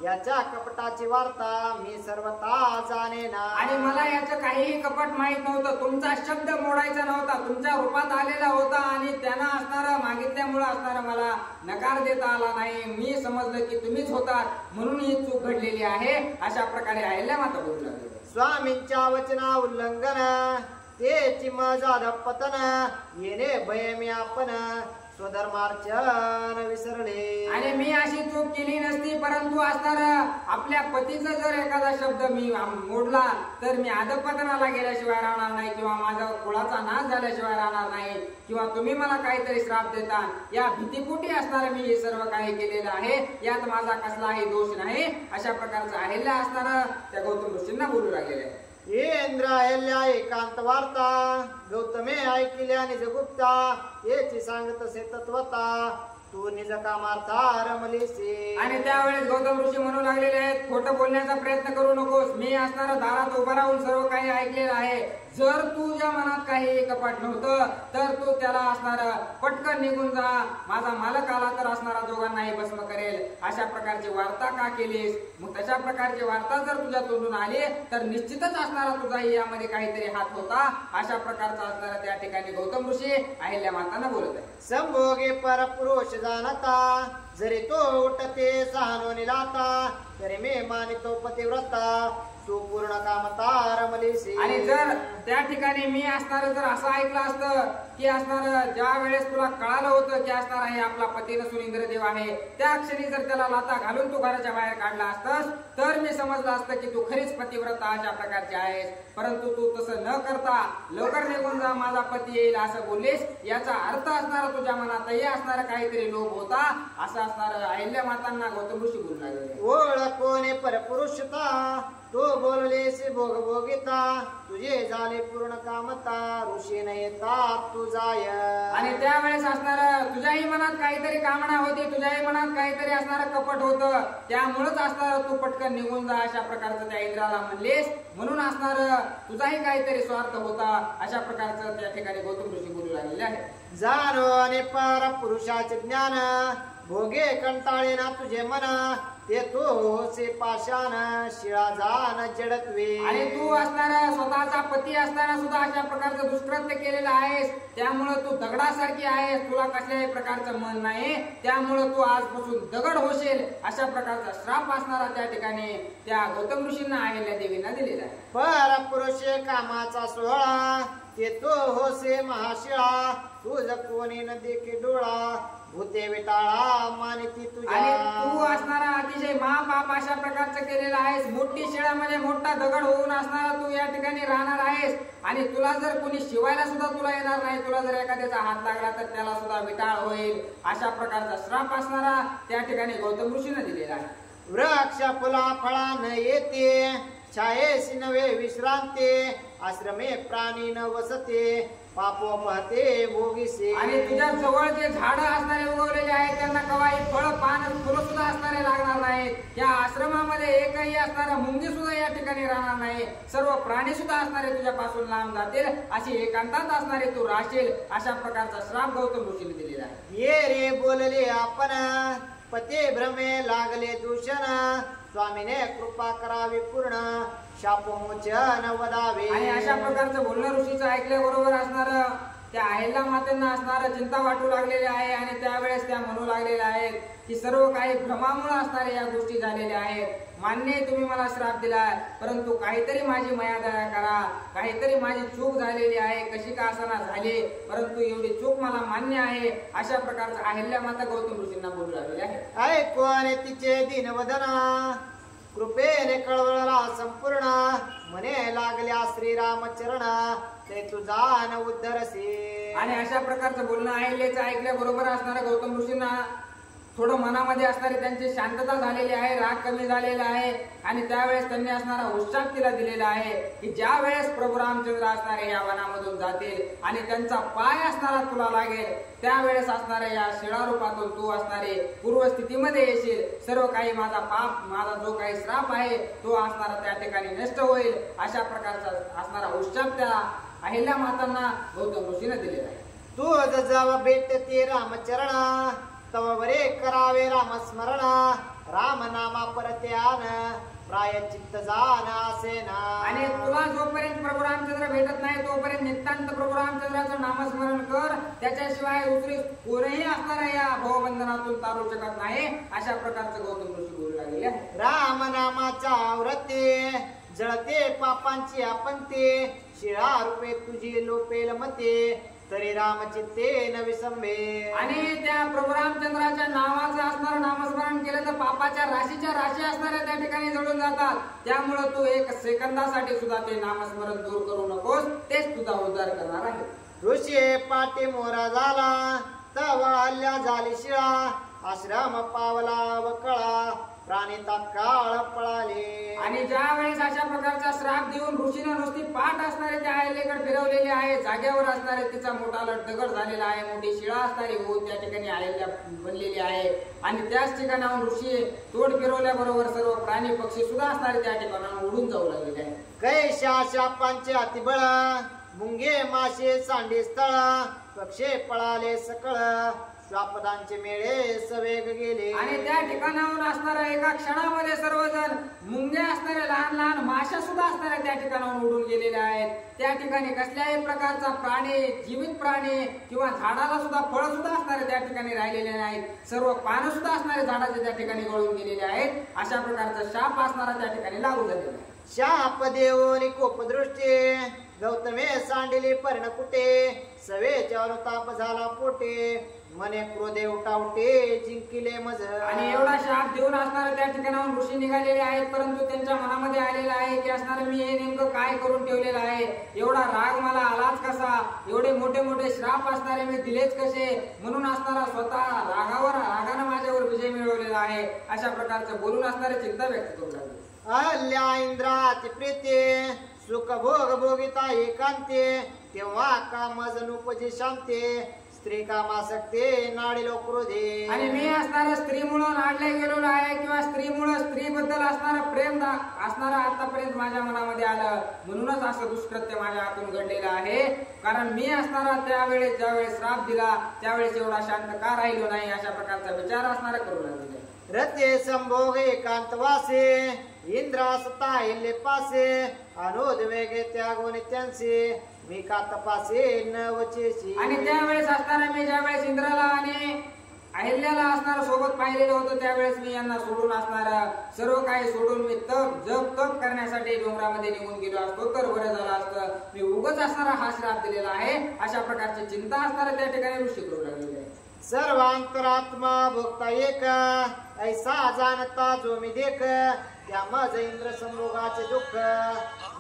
याच्या कपटाची वार्ता मी सर्वता जाणे ना. आणि मला याचं काहीही कपट माहित नव्हतं, तुमचा शब्द मोडायचा नव्हता, तुमच्या रूपात आलेला होता आणि त्यांना असणारं मागितल्यामुळे असणारं मला नकार देता आला नाही. मी समजलं की तुम्हीच होतात म्हणून ही चूक घडलेली आहे, अशा प्रकारे अहिल्या माता बोलू लागली. स्वामींच्या वचना उल्लंघन तेची मजा पतन, येणे भय मी आपण स्वधर्मार्चन विसरले. आणि मी अशी चूक केली नसती, परंतु असणार आपल्या पतीचा जर एखादा शब्द मी मोडला तर मी अधपतनाला गेल्याशिवाय राहणार नाही, किंवा माझ्या कुळाचा नाश झाल्याशिवाय राहणार नाही, किंवा तुम्ही मला काहीतरी श्राप देता, या भीतीपोटी असणार मी हे सर्व काही केलेलं आहे, यात माझा कसलाही दोष नाही, अशा प्रकारचं अहिल्या असणार त्या गौतम ऋषींना बोलू लागलेले आहे. इंद्र अहिल्या एकांत वार्ता, गौतमे ऐकिल्या निज गुप्ता, याची सांगत असे तत्वता, तू निज कामार्था रमलीसी. आणि त्यावेळेस गौतम ऋषी म्हणू लागलेले आहेत, खोटं बोलण्याचा प्रयत्न करू नकोस, मी असणारा दारात उभा राहून सर्व काही ऐकलेलं आहे. जर तुझ्या मनात काही कपट नव्हतं तर तू त्याला असणार पटकन निघून जा, माझा मालक आला तर असणारा दोघांनाही भस्म करेल, अशा प्रकारची वार्ता का केलीस. मग तशा प्रकारची वार्ता जर तुझ्या तोंडून आली तर निश्चितच असणारा तुझाही यामध्ये काहीतरी हात होता, अशा प्रकारचा असणारा त्या ठिकाणी गौतम ऋषी अहिल्या मातांना बोलत आहे. संभोगे परपुरुष जाणता, जरी तो उठते सहानोनी लाता, तरी मी मानितो पतिव्रता, तू पूर्ण कामता रमलीसी. आणि जर त्या ठिकाणी मी असणार जर असं ऐकलं असतं की असणार ज्या वेळेस तुला कळालं होतं की असणार आहे आपला पती नसून इंद्रदेव आहे, त्या क्षणी जर त्याला लाता घालून तू घराच्या बाहेर काढला असतास तर मी समजलं असतं की तू खरीच पतिव्रता अशा प्रकारची आहेस, परंतु तू तसं न करता लवकर निघून जा, माझा पती येईल असं बोललीस, याचा अर्थ असणारा तुझ्या मनातही असणारा काहीतरी लोभ होता, असं असणार अहिल्या मातांना गौतम ऋषी बोलू लागले. ओळख कोणी परपुरुषता, तो बोललेसी भोग भोगिता, तुझे झाले पूर्ण कामता, ऋषी न येतात तू जाय. आणि त्यावेळेस असणार तुझ्याही मनात काहीतरी कामना होती, तुझ्याही मनात काहीतरी असणार कपट होतं, त्यामुळेच असणार तू पटकन निघून जा, अशा प्रकारचं त्या इंद्राला म्हणलेस, म्हणून असणार तुझाही काहीतरी स्वार्थ होता, अशा प्रकारचं त्या ठिकाणी गौतम ऋषी बोलू लागलेले आहे. जाणो आणि परपुरुषाचे ज्ञान, भोगे कंटाळे ना तुझे मन, ते तू होसे पाषाण, शिळा जाण जडत्वे. आणि तू असणारा स्वतःचा पती असताना सुद्धा अशा प्रकारचं दुष्कृत्य केलेलं आहेस, त्यामुळे तू दगडासारखी आहेस, तुला कसल्याही प्रकारचं मन नाही, त्यामुळे तू आजपासून दगड होशील, अशा प्रकारचा श्राप असणारा त्या ठिकाणी त्या गौतम ऋषींना अहिल्या देवींना दिलेला आहे. परपुरुषे कामाचा सोहळा, ते तो होसे महाशिळा, तुझ कोणी न देखी डोळा, भूते विटाळा मानिती तुझ्या. आणि तू असणारा अतिशय महापाप अशा प्रकारचं केलेलं आहेस, मोठी शिळा म्हणजे मोठा दगड होऊन असणारा तू या ठिकाणी राहणार आहेस, आणि तुला जर कोणी शिवायला सुद्धा तुला येणार नाही, तुला जर एखाद्याचा हात लागला तर त्याला सुद्धा विटाळ होईल, अशा प्रकारचा श्राप असणारा त्या ठिकाणी गौतम ऋषीने दिलेला आहे. वृक्ष फुला फळा न येते, छायेसी नवे विश्रांते, आश्रमे प्राणी न वसते, पापोपहते भोगीसे. आणि तुझ्या जवळ जे झाडं असणारे उगवलेले आहेत त्यांना कवाही फळ पान फुलं सुद्धा असणारे लागणार नाहीत, या आश्रमामध्ये एकही असणारा मुंगी सुद्धा या ठिकाणी राहणार नाही, सर्व प्राणी सुद्धा असणारे तुझ्यापासून लांब जातील, अशी एकांतात असणारे तू राहशील, अशा प्रकारचा श्राप गौतम ऋषीने दिलेला आहे. ये रे बोलले आपण, पते भ्रमे लागले दूषण, स्वामीने कृपा करावी पूर्ण, शापोमोचन वदावे. आणि अशा प्रकारचं बोलणं ऋषीचं ऐकल्याबरोबर असणार त्या अहिल्या मातेंना असणार चिंता वाटू लागलेली आहे, आणि त्यावेळेस त्या म्हणू लागलेल्या आहेत की सर्व काही भ्रमामुळे असणाऱ्या या गोष्टी झालेल्या आहेत, मान्य तुम्ही मला श्राप दिलाय, परंतु काहीतरी माझी माया दया करा, काहीतरी माझी चूक झालेली आहे, कशी का असना झाली, परंतु एवढी चूक मला मान्य आहे, अशा प्रकारचं अहिल्या माता गौतम ऋषींना बोलू लागलेले आहे. ऐकून तिचे दीनवदना, कृपेने कळवळला संपूर्ण, म्हणे लागल्या श्रीरामचरण, ते तुझा न उद्धरसे. आणि अशा प्रकारचं बोलणं अहिल्याचं ऐकल्याबरोबर असणाऱ्या गौतम ऋषींना थोडं मनामध्ये असणारी त्यांची शांतता झालेली आहे, राग कमी झालेला आहे आणि त्यावेळेस त्यांनी असणारा उत्साह तिला दिलेला आहे की ज्या वेळेस प्रभू रामचंद्र असणारे या वनामधून जातील आणि त्यांचा पाय असणारा तुला लागेल, त्यावेळेस असणाऱ्या या शिळा रूपातून तू असणारे पूर्वस्थितीमध्ये येशील, सर्व काही माझा पाप, माझा जो काही श्राप आहे तो असणारा त्या ठिकाणी नष्ट होईल, अशा प्रकारचा असणारा उत्साह त्या अहिल्या मातांना गौतम ऋषीने दिलेला आहे. तू जव भेटते रामचरणा तव बरे करावे रामस्मरण राम नामा परते आन प्रायचित्त जान असेना. आणि तुला जोपर्यंत प्रभू रामचंद्र भेटत नाही तोपर्यंत नितांत प्रभू रामचंद्राचं नामस्मरण कर, त्याच्याशिवाय दुसरी कोणीही असणाऱ्या या भवबंधनातून तारू शकत नाही, अशा प्रकारचं गौतम ऋषी बोलू लागलेले आहे. राम नामाच्या व्रते जळते पापांची आपण ते शिळा रूपे तुझी लोपेल मते तरी रामचित्ते न विसंबे. आणि त्या प्रभू रामचंद्राच्या नावाचं असणारं नामस्मरण केलं तर पापाच्या राशीच्या राशी असणाऱ्या त्या ठिकाणी जळून जातात. त्यामुळे तू एक सेकंदासाठी सुद्धा ते नामस्मरण दूर करू नकोस, तेच तुझा उद्धार करणार आहे. ऋषी पाठी मोरा झाला तव हल्ल्या झाली शिळा आश्रम पावला वकळा प्राणी तात्काळ पळाले. आणि ज्या वेळेस अशा प्रकारचा श्राप देऊन ऋषीनं नुसती पाठ असणारे त्या अहिल्याकडे फिरवलेली आहे, जागेवर असणारे तिचा मोठा दगड झालेला आहे, मोठी शिळा असणारी होऊन त्या ठिकाणी अहिल्या बनलेली आहे आणि त्याच ठिकाणाहून ऋषी तोड फिरवल्याबरोबर सर्व प्राणी पक्षी सुद्धा असणारे त्या ठिकाणाहून उडून जाऊ लागलेले आहे. कैशा शापांचे अतिबळ मुंगे मासे सांडी स्थळ पक्षे पळाले सकळ श्वापदांचे मेळे सवेग गेले. आणि त्या ठिकाणाहून असणाऱ्या एका क्षणामध्ये सर्वजण मुंगे असणारे लहान लहान माशा सुद्धा असणाऱ्या त्या ठिकाणाहून उडून गेलेल्या आहेत. त्या ठिकाणी कसल्याही प्रकारचा प्राणी, जीवित प्राणी किंवा झाडाला सुद्धा फळ सुद्धा असणारे त्या ठिकाणी राहिलेले नाहीत, सर्व पानं सुद्धा असणारे झाडाचे त्या ठिकाणी गळून गेलेले आहेत. अशा प्रकारचा शाप असणारा त्या ठिकाणी लागू झालेला आहे. शाप देवोनी कोपदृष्टी गौतमे सांडिली पर्ण कुटे सवेच्या अनुताप झाला पोटे मने क्रोधे उठावटे जिंकिले मज. आणि एवढा शाप देऊन असणारे त्या ठिकाणाहून ऋषी निघालेले आहेत, परंतु त्यांच्या मनामध्ये आलेला आहे की असणारे मी हे नेमकं काय करून ठेवलेलं आहे, एवढा राग मला आलाच कसा, एवढे मोठे मोठे श्राप असणारे मी दिलेच कसे, म्हणून असणारा स्वतः रागानं माझ्यावर विजय मिळवलेला आहे, अशा प्रकारचं बोलून असणारे चिंता व्यक्त करू लागले. अहल्या इंद्राती प्रीते सुख भोग भोगिता एकांते तेव्हा कामज उपजी शांते स्त्री कामासक्ते नाडिलो क्रोधे. आणि मी असणारा स्त्रीमुळे नाडले गेलेलो आहे किंवा स्त्रीमुळे स्त्रीबद्दल असणारं प्रेम असणारा आतापर्यंत माझ्या मनामध्ये आलं, म्हणूनच असं दुष्कृत्य माझ्या हातून घडलेलं आहे. कारण मी असणारा त्यावेळेस ज्यावेळेस श्राप दिला त्यावेळेस एवढा शांत का राहिलो नाही, अशा प्रकारचा विचार असणारा करू लागले. रते संभोग एकांतवासे इंद्रासता हिल्ले पासे अनुद वेगे त्यागो नित्यांसे मी का तपासे न वचेसी. आणि त्यावेळेस असणारा मी ज्यावेळेस इंद्राला आणि अहिल्याला असणारा सोबत पाहिलेलं होतं त्यावेळेस मी यांना सोडून असणारा सर्व काही सोडून मी जप करण्यासाठी डोंगरामध्ये निघून गेलो असतो तर बरं झालं असतं, मी उगाच असणारा हा श्राप दिलेला आहे, अशा प्रकारची चिंता असणारा त्या ठिकाणी ऋषी करू लागलेली आहे. सर्वांतरात्मा भोगता एक ऐसा जाणता जो मी देख त्या मज इंद्र संभोगाचे दुःख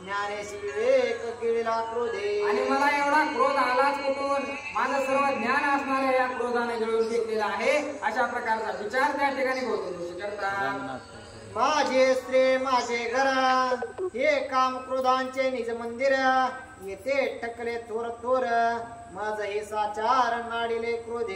ज्ञानेशी विवेक गिळला क्रोधे. आणि मला एवढा क्रोध आलाच कुठून, माझं सर्व ज्ञान असणाऱ्या या क्रोधाने गिळून घेतलेला आहे, अशा प्रकारचा विचार त्या ठिकाणी गौतम ऋषी करतात. माझे स्त्री माझे घर हे काम क्रोधांचे निज मंदिर येथे ठकले थोर थोर माझ हे साचार नाडिले क्रोधे.